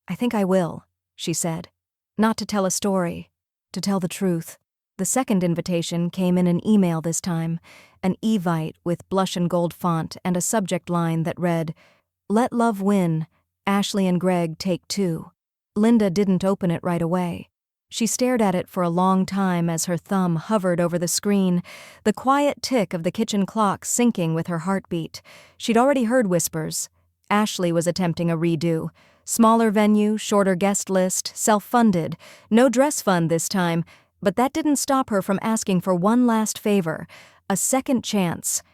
A: I think I will, she said. Not to tell a story, to tell the truth. The second invitation came in an email this time, an Evite with blush and gold font and a subject line that read, Let love win, Ashley and Greg take two. Linda didn't open it right away. She stared at it for a long time as her thumb hovered over the screen, the quiet tick of the kitchen clock syncing with her heartbeat. She'd already heard whispers. Ashley was attempting a redo. Smaller venue, shorter guest list, self-funded. No dress fund this time, but that didn't stop her from asking for one last favor, a second chance.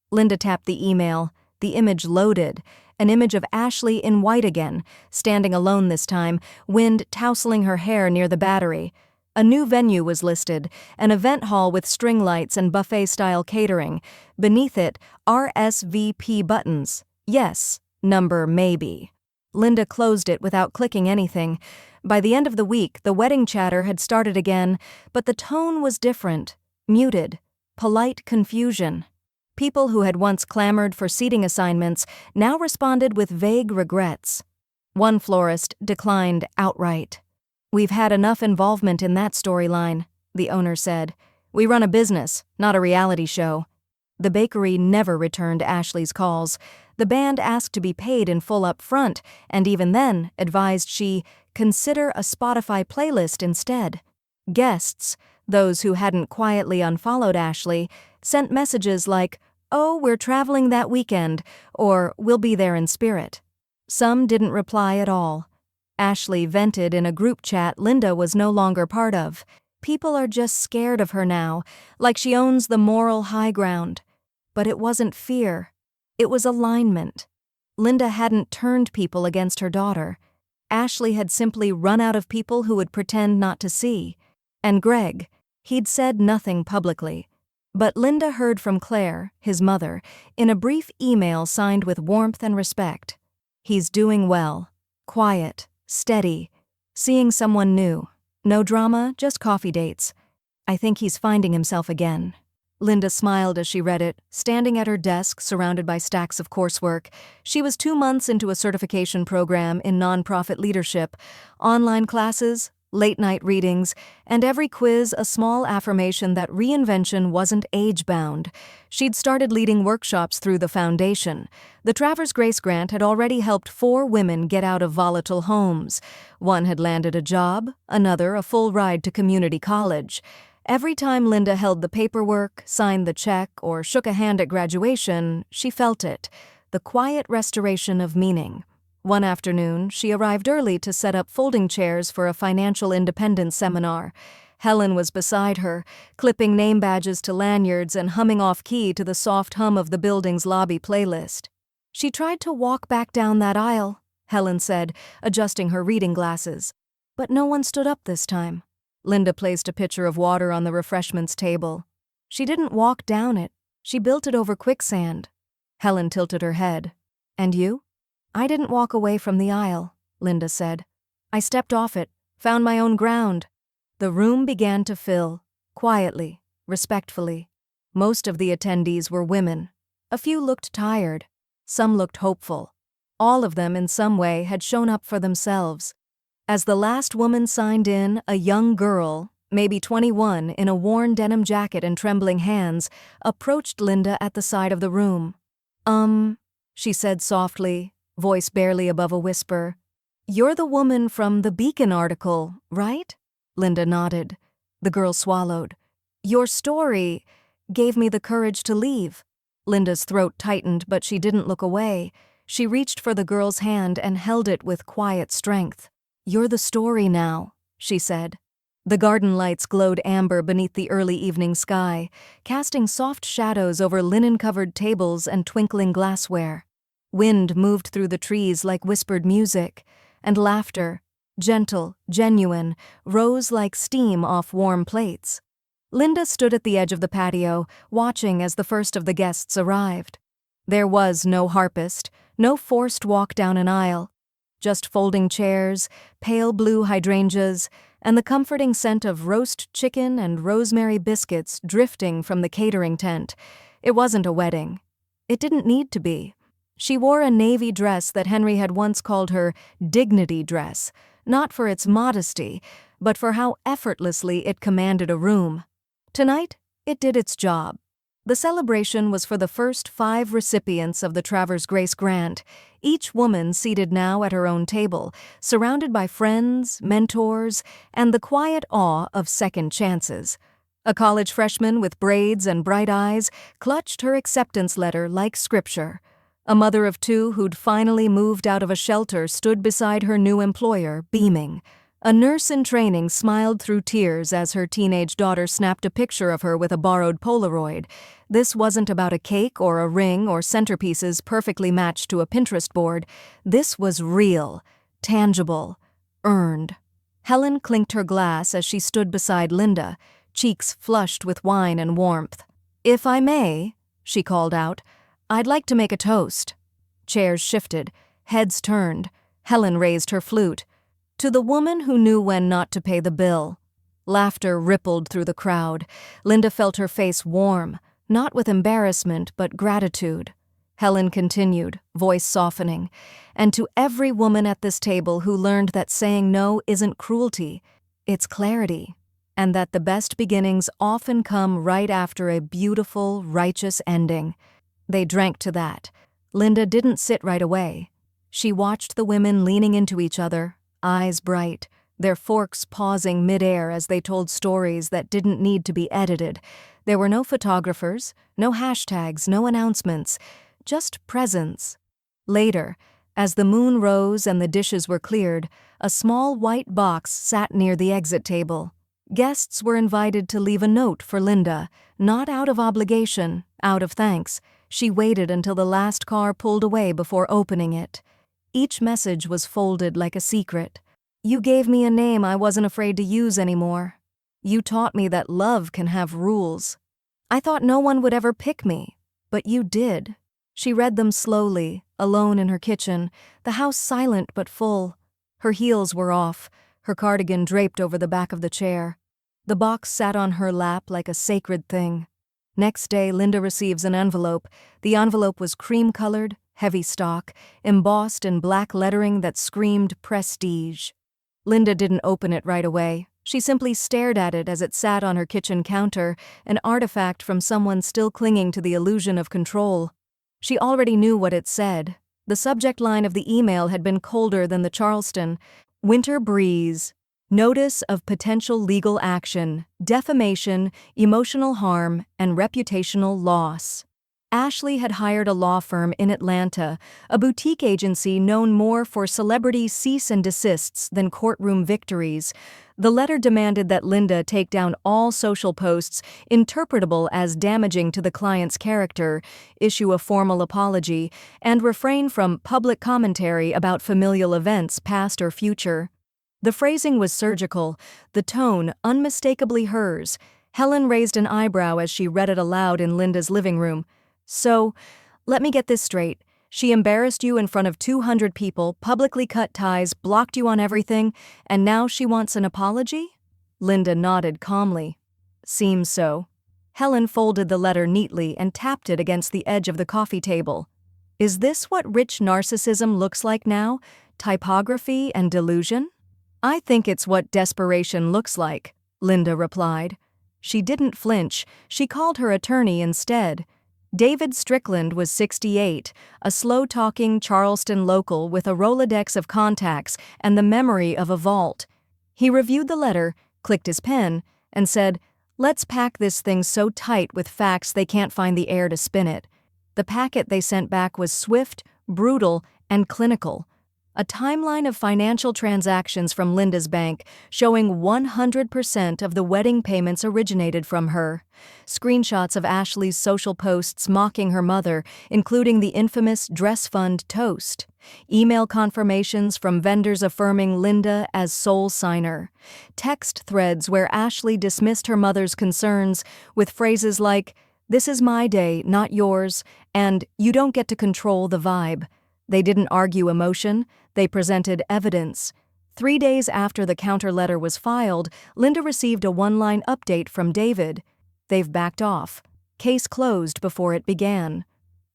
A: Linda tapped the email. The image loaded, an image of Ashley in white again, standing alone this time, wind tousling her hair near the Battery. A new venue was listed, an event hall with string lights and buffet-style catering. Beneath it, RSVP buttons. Yes, number maybe. Linda closed it without clicking anything. By the end of the week, the wedding chatter had started again, but the tone was different, muted, polite confusion. People who had once clamored for seating assignments now responded with vague regrets. One florist declined outright. We've had enough involvement in that storyline, the owner said. We run a business, not a reality show. The bakery never returned Ashley's calls. The band asked to be paid in full up front, and even then advised she consider a Spotify playlist instead. Guests, those who hadn't quietly unfollowed Ashley, sent messages like, "Oh, we're traveling that weekend," or "We'll be there in spirit." Some didn't reply at all. Ashley vented in a group chat Linda was no longer part of. People are just scared of her now, like she owns the moral high ground. But it wasn't fear. It was alignment. Linda hadn't turned people against her daughter. Ashley had simply run out of people who would pretend not to see. And Greg, he'd said nothing publicly. But Linda heard from Claire, his mother, in a brief email signed with warmth and respect. He's doing well. Quiet. Steady. Seeing someone new. No drama, just coffee dates. I think he's finding himself again. Linda smiled as she read it, standing at her desk surrounded by stacks of coursework. She was 2 months into a certification program in nonprofit leadership, online classes, late-night readings, and every quiz a small affirmation that reinvention wasn't age-bound. She'd started leading workshops through the foundation. The Travers Grace Grant had already helped 4 women get out of volatile homes. One had landed a job, another a full ride to community college. Every time Linda held the paperwork, signed the check, or shook a hand at graduation, she felt it, the quiet restoration of meaning. One afternoon, she arrived early to set up folding chairs for a financial independence seminar. Helen was beside her, clipping name badges to lanyards and humming off-key to the soft hum of the building's lobby playlist. "She tried to walk back down that aisle," Helen said, adjusting her reading glasses. "But no one stood up this time." Linda placed a pitcher of water on the refreshments table. "She didn't walk down it. She built it over quicksand." Helen tilted her head. "And you?" "I didn't walk away from the aisle," Linda said. "I stepped off it, found my own ground." The room began to fill, quietly, respectfully. Most of the attendees were women. A few looked tired. Some looked hopeful. All of them, in some way, had shown up for themselves. As the last woman signed in, a young girl, maybe 21, in a worn denim jacket and trembling hands, approached Linda at the side of the room. She said softly, voice barely above a whisper. "You're the woman from the Beacon article, right?" Linda nodded. The girl swallowed. "Your story gave me the courage to leave." Linda's throat tightened, but she didn't look away. She reached for the girl's hand and held it with quiet strength. "You're the story now," she said. The garden lights glowed amber beneath the early evening sky, casting soft shadows over linen-covered tables and twinkling glassware. Wind moved through the trees like whispered music, and laughter, gentle, genuine, rose like steam off warm plates. Linda stood at the edge of the patio, watching as the first of the guests arrived. There was no harpist, no forced walk down an aisle. Just folding chairs, pale blue hydrangeas, and the comforting scent of roast chicken and rosemary biscuits drifting from the catering tent. It wasn't a wedding. It didn't need to be. She wore a navy dress that Henry had once called her dignity dress, not for its modesty, but for how effortlessly it commanded a room. Tonight, it did its job. The celebration was for the first 5 recipients of the Travers Grace Grant, each woman seated now at her own table, surrounded by friends, mentors, and the quiet awe of second chances. A college freshman with braids and bright eyes clutched her acceptance letter like scripture. A mother of 2 who'd finally moved out of a shelter stood beside her new employer, beaming. A nurse in training smiled through tears as her teenage daughter snapped a picture of her with a borrowed Polaroid. This wasn't about a cake or a ring or centerpieces perfectly matched to a Pinterest board. This was real, tangible, earned. Helen clinked her glass as she stood beside Linda, cheeks flushed with wine and warmth. "If I may," she called out, "I'd like to make a toast." Chairs shifted, heads turned. Helen raised her flute. "To the woman who knew when not to pay the bill." Laughter rippled through the crowd. Linda felt her face warm, not with embarrassment but gratitude. Helen continued, voice softening. "And to every woman at this table who learned that saying no isn't cruelty, it's clarity, and that the best beginnings often come right after a beautiful, righteous ending." They drank to that. Linda didn't sit right away. She watched the women leaning into each other, eyes bright, their forks pausing mid-air as they told stories that didn't need to be edited. There were no photographers, no hashtags, no announcements, just presence. Later, as the moon rose and the dishes were cleared, a small white box sat near the exit table. Guests were invited to leave a note for Linda, not out of obligation, out of thanks. She waited until the last car pulled away before opening it. Each message was folded like a secret. "You gave me a name I wasn't afraid to use anymore. You taught me that love can have rules. I thought no one would ever pick me, but you did." She read them slowly, alone in her kitchen, the house silent but full. Her heels were off, her cardigan draped over the back of the chair. The box sat on her lap like a sacred thing. Next day, Linda receives an envelope. The envelope was cream-colored, heavy stock, embossed in black lettering that screamed prestige. Linda didn't open it right away. She simply stared at it as it sat on her kitchen counter, an artifact from someone still clinging to the illusion of control. She already knew what it said. The subject line of the email had been colder than the Charleston. "Winter breeze. Notice of potential legal action, defamation, emotional harm, and reputational loss. Ashley had hired a law firm in Atlanta, a boutique agency known more for celebrity cease and desists than courtroom victories. The letter demanded that Linda take down all social posts interpretable as damaging to the client's character, issue a formal apology, and refrain from public commentary about familial events past or future. The phrasing was surgical, the tone unmistakably hers. Helen raised an eyebrow as she read it aloud in Linda's living room. So, let me get this straight. She embarrassed you in front of 200 people, publicly cut ties, blocked you on everything, and now she wants an apology? Linda nodded calmly. Seems so. Helen folded the letter neatly and tapped it against the edge of the coffee table. Is this what rich narcissism looks like now? Typography and delusion? I think it's what desperation looks like, Linda replied. She didn't flinch. She called her attorney instead. David Strickland was 68, a slow-talking Charleston local with a Rolodex of contacts and the memory of a vault. He reviewed the letter, clicked his pen, and said, "Let's pack this thing so tight with facts they can't find the air to spin it." The packet they sent back was swift, brutal, and clinical. A timeline of financial transactions from Linda's bank showing 100% of the wedding payments originated from her. Screenshots of Ashley's social posts mocking her mother, including the infamous dress fund toast. Email confirmations from vendors affirming Linda as sole signer. Text threads where Ashley dismissed her mother's concerns with phrases like, "This is my day, not yours," and "You don't get to control the vibe." They didn't argue emotion, they presented evidence. 3 days after the counter letter was filed, Linda received a one-line update from David. They've backed off. Case closed before it began.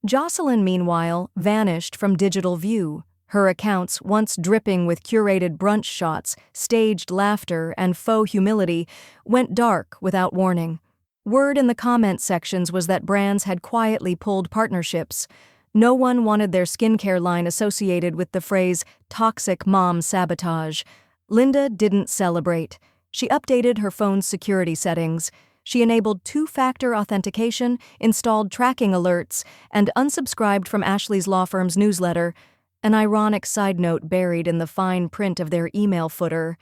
A: Jocelyn, meanwhile, vanished from digital view. Her accounts, once dripping with curated brunch shots, staged laughter, and faux humility, went dark without warning. Word in the comment sections was that brands had quietly pulled partnerships. No one wanted their skincare line associated with the phrase toxic mom sabotage. Linda didn't celebrate. She updated her phone's security settings. She enabled two-factor authentication, installed tracking alerts, and unsubscribed from Ashley's law firm's newsletter, an ironic side note buried in the fine print of their email footer.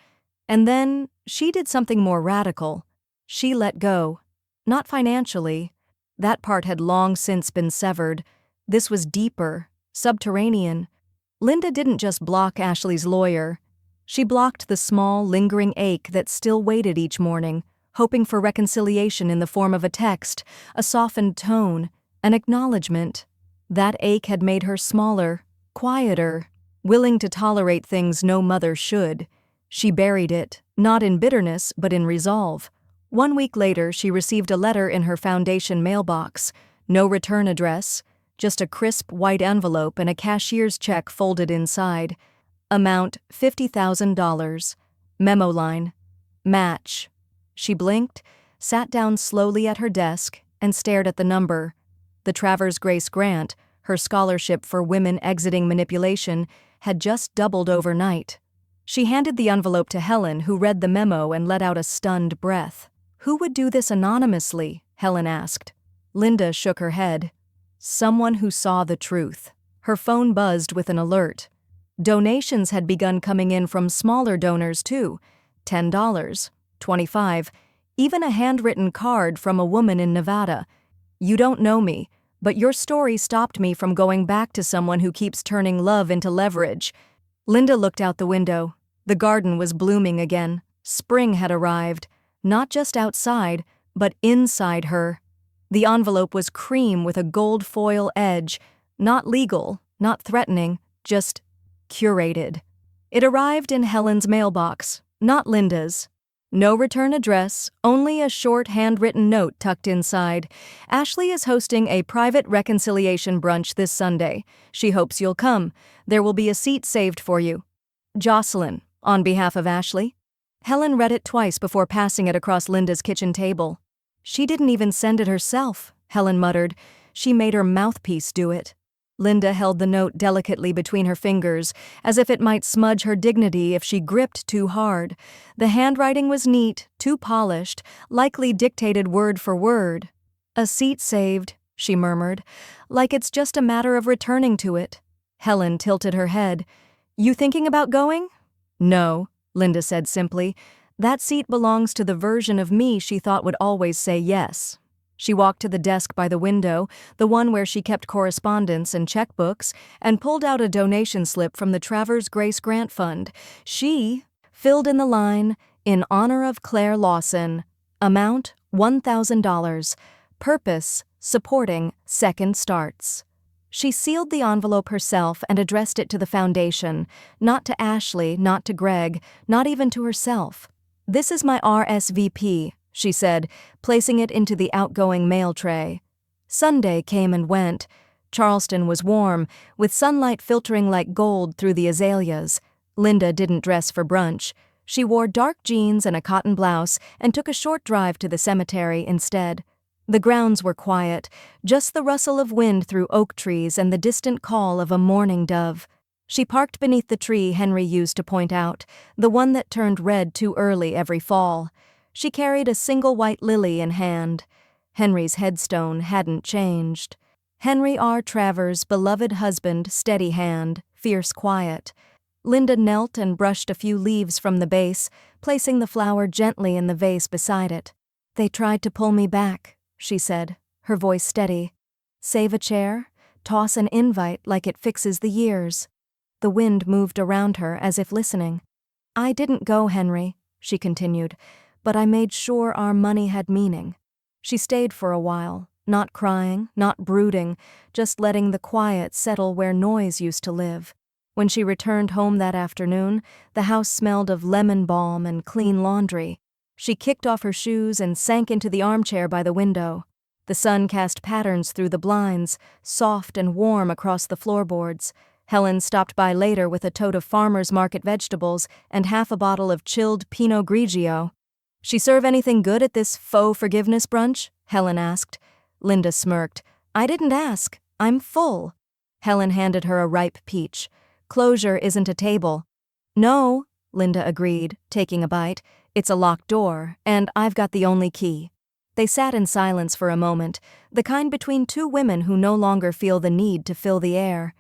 A: And then she did something more radical. She let go. Not financially. That part had long since been severed. This was deeper, subterranean. Linda didn't just block Ashley's lawyer. She blocked the small, lingering ache that still waited each morning, hoping for reconciliation in the form of a text, a softened tone, an acknowledgement. That ache had made her smaller, quieter, willing to tolerate things no mother should. She buried it, not in bitterness, but in resolve. 1 week later, she received a letter in her foundation mailbox. No return address, just a crisp white envelope and a cashier's check folded inside. Amount $50,000. Memo line, match. She blinked, sat down slowly at her desk, and stared at the number. The Travers Grace grant, her scholarship for women exiting manipulation, had just doubled overnight. She handed the envelope to Helen, who read the memo and let out a stunned breath. Who would do this anonymously? Helen asked. Linda shook her head. Someone who saw the truth. Her phone buzzed with an alert. Donations had begun coming in from smaller donors too. $10, $25, even a handwritten card from a woman in Nevada. You don't know me, but your story stopped me from going back to someone who keeps turning love into leverage. Linda looked out the window. The garden was blooming again. Spring had arrived, not just outside, but inside her. The envelope was cream with a gold foil edge, not legal, not threatening, just curated. It arrived in Helen's mailbox, not Linda's. No return address, only a short handwritten note tucked inside. Ashley is hosting a private reconciliation brunch this Sunday. She hopes you'll come. There will be a seat saved for you. Jocelyn, on behalf of Ashley. Helen read it twice before passing it across Linda's kitchen table. She didn't even send it herself, Helen muttered. She made her mouthpiece do it. Linda held the note delicately between her fingers, as if it might smudge her dignity if she gripped too hard. The handwriting was neat, too polished, likely dictated word for word. "A seat saved," she murmured, "like it's just a matter of returning to it." Helen tilted her head. "You thinking about going?" "No," Linda said simply. "That seat belongs to the version of me she thought would always say yes." She walked to the desk by the window, the one where she kept correspondence and checkbooks, and pulled out a donation slip from the Travers Grace Grant Fund. She filled in the line, "In honor of Claire Lawson. Amount, $1,000. Purpose, supporting Second Starts." She sealed the envelope herself and addressed it to the foundation, not to Ashley, not to Greg, not even to herself. "This is my RSVP," she said, placing it into the outgoing mail tray. Sunday came and went. Charleston was warm, with sunlight filtering like gold through the azaleas. Linda didn't dress for brunch. She wore dark jeans and a cotton blouse and took a short drive to the cemetery instead. The grounds were quiet, just the rustle of wind through oak trees and the distant call of a mourning dove. She parked beneath the tree Henry used to point out, the one that turned red too early every fall. She carried a single white lily in hand. Henry's headstone hadn't changed. Henry R. Travers' beloved husband, steady hand, fierce quiet. Linda knelt and brushed a few leaves from the base, placing the flower gently in the vase beside it. "They tried to pull me back," she said, her voice steady. "Save a chair, toss an invite like it fixes the years." The wind moved around her as if listening. "I didn't go, Henry," she continued, "but I made sure our money had meaning." She stayed for a while, not crying, not brooding, just letting the quiet settle where noise used to live. When she returned home that afternoon, the house smelled of lemon balm and clean laundry. She kicked off her shoes and sank into the armchair by the window. The sun cast patterns through the blinds, soft and warm across the floorboards. Helen stopped by later with a tote of farmers' market vegetables and half a bottle of chilled Pinot Grigio. "She serve anything good at this faux forgiveness brunch?" Helen asked. Linda smirked. "I didn't ask. I'm full." Helen handed her a ripe peach. "Closure isn't a table." "No," Linda agreed, taking a bite. "It's a locked door, and I've got the only key." They sat in silence for a moment, the kind between two women who no longer feel the need to fill the air.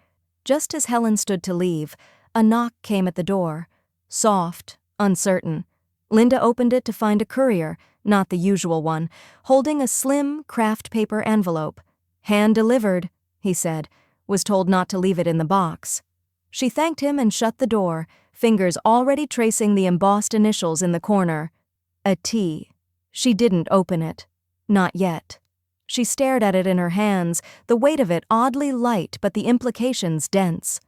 A: Just as Helen stood to leave, a knock came at the door. Soft, uncertain. Linda opened it to find a courier, not the usual one, holding a slim, craft paper envelope. "Hand-delivered," he said, was told not to leave it in the box. She thanked him and shut the door, fingers already tracing the embossed initials in the corner. A T. She didn't open it. Not yet. She stared at it in her hands, the weight of it oddly light but the implications dense.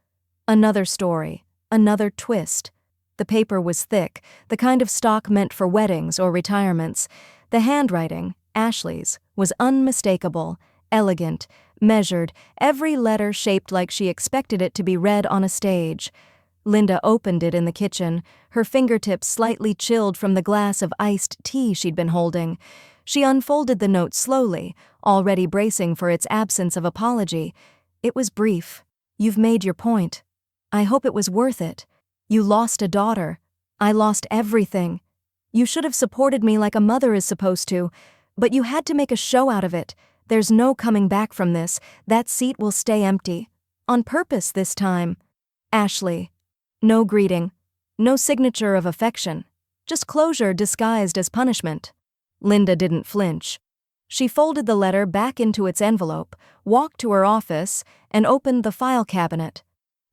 A: Another story, another twist. The paper was thick, the kind of stock meant for weddings or retirements. The handwriting, Ashley's, was unmistakable, elegant, measured, every letter shaped like she expected it to be read on a stage. Linda opened it in the kitchen, her fingertips slightly chilled from the glass of iced tea she'd been holding. She unfolded the note slowly, already bracing for its absence of apology. It was brief. "You've made your point. I hope it was worth it. You lost a daughter. I lost everything. You should have supported me like a mother is supposed to, but you had to make a show out of it. There's no coming back from this. That seat will stay empty. On purpose this time. Ashley." No greeting. No signature of affection. Just closure disguised as punishment. Linda didn't flinch. She folded the letter back into its envelope, walked to her office, and opened the file cabinet.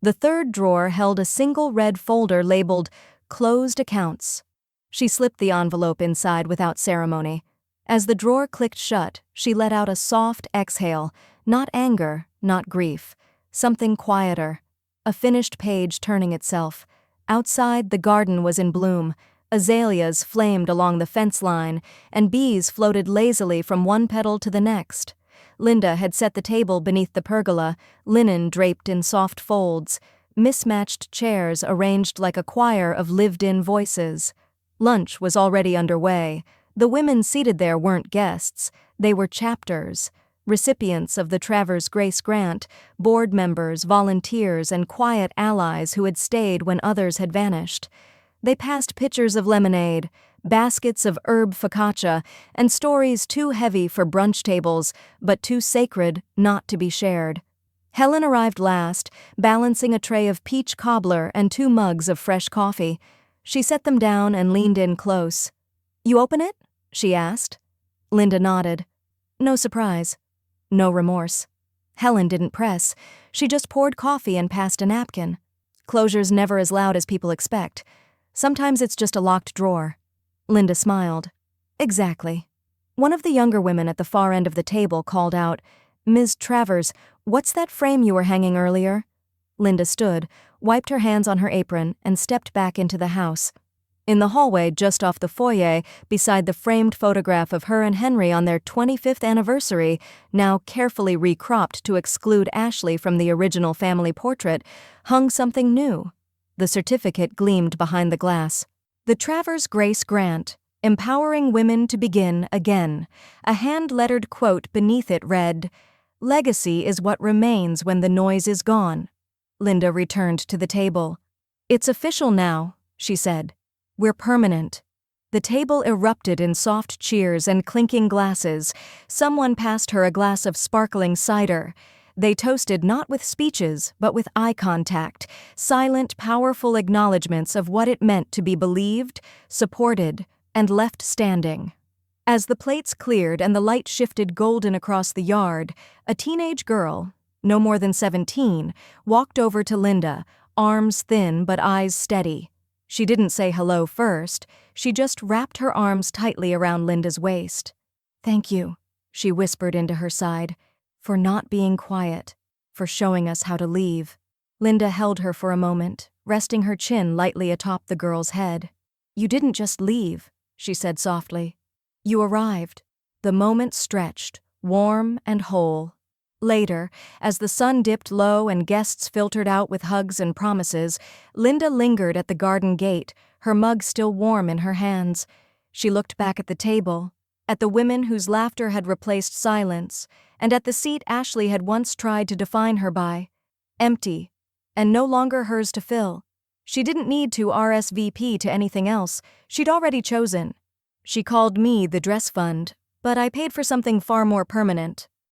A: The third drawer held a single red folder labeled Closed Accounts. She slipped the envelope inside without ceremony. As the drawer clicked shut, she let out a soft exhale, not anger, not grief, something quieter. A finished page turning itself. Outside, the garden was in bloom. Azaleas flamed along the fence line, and bees floated lazily from one petal to the next. Linda had set the table beneath the pergola, linen draped in soft folds, mismatched chairs arranged like a choir of lived-in voices. Lunch was already underway. The women seated there weren't guests, they were chapters. recipients of the Travers Grace Grant, board members, volunteers, and quiet allies who had stayed when others had vanished. They passed pitchers of lemonade, baskets of herb focaccia, and stories too heavy for brunch tables, but too sacred not to be shared. Helen arrived last, balancing a tray of peach cobbler and 2 mugs of fresh coffee. She set them down and leaned in close. "You open it?" she asked. Linda nodded. No surprise. No remorse. Helen didn't press. She just poured coffee and passed a napkin. Closure's never as loud as people expect. Sometimes it's just a locked drawer. Linda smiled. Exactly. One of the younger women at the far end of the table called out, "Ms. Travers, what's that frame you were hanging earlier?" Linda stood, wiped her hands on her apron, and stepped back into the house. In the hallway just off the foyer, beside the framed photograph of her and Henry on their 25th anniversary, now carefully recropped to exclude Ashley from the original family portrait, hung something new. The certificate gleamed behind the glass. The Travers Grace Grant, Empowering Women to Begin Again. A hand-lettered quote beneath it read, "Legacy is what remains when the noise is gone." Linda returned to the table. "It's official now," she said. "We're permanent." The table erupted in soft cheers and clinking glasses. Someone passed her a glass of sparkling cider. They toasted not with speeches, but with eye contact, silent, powerful acknowledgments of what it meant to be believed, supported, and left standing. As the plates cleared and the light shifted golden across the yard, a teenage girl, no more than 17, walked over to Linda, arms thin but eyes steady. She didn't say hello first. She just wrapped her arms tightly around Linda's waist. "Thank you," she whispered into her side, "for not being quiet, for showing us how to leave." Linda held her for a moment, resting her chin lightly atop the girl's head. "You didn't just leave," she said softly. "You arrived." The moment stretched, warm and whole. Later, as the sun dipped low and guests filtered out with hugs and promises, Linda lingered at the garden gate, her mug still warm in her hands. She looked back at the table, at the women whose laughter had replaced silence, and at the seat Ashley had once tried to define her by. Empty, and no longer hers to fill. She didn't need to RSVP to anything else. She'd already chosen. She called me the dress fund, but I paid for something far more permanent.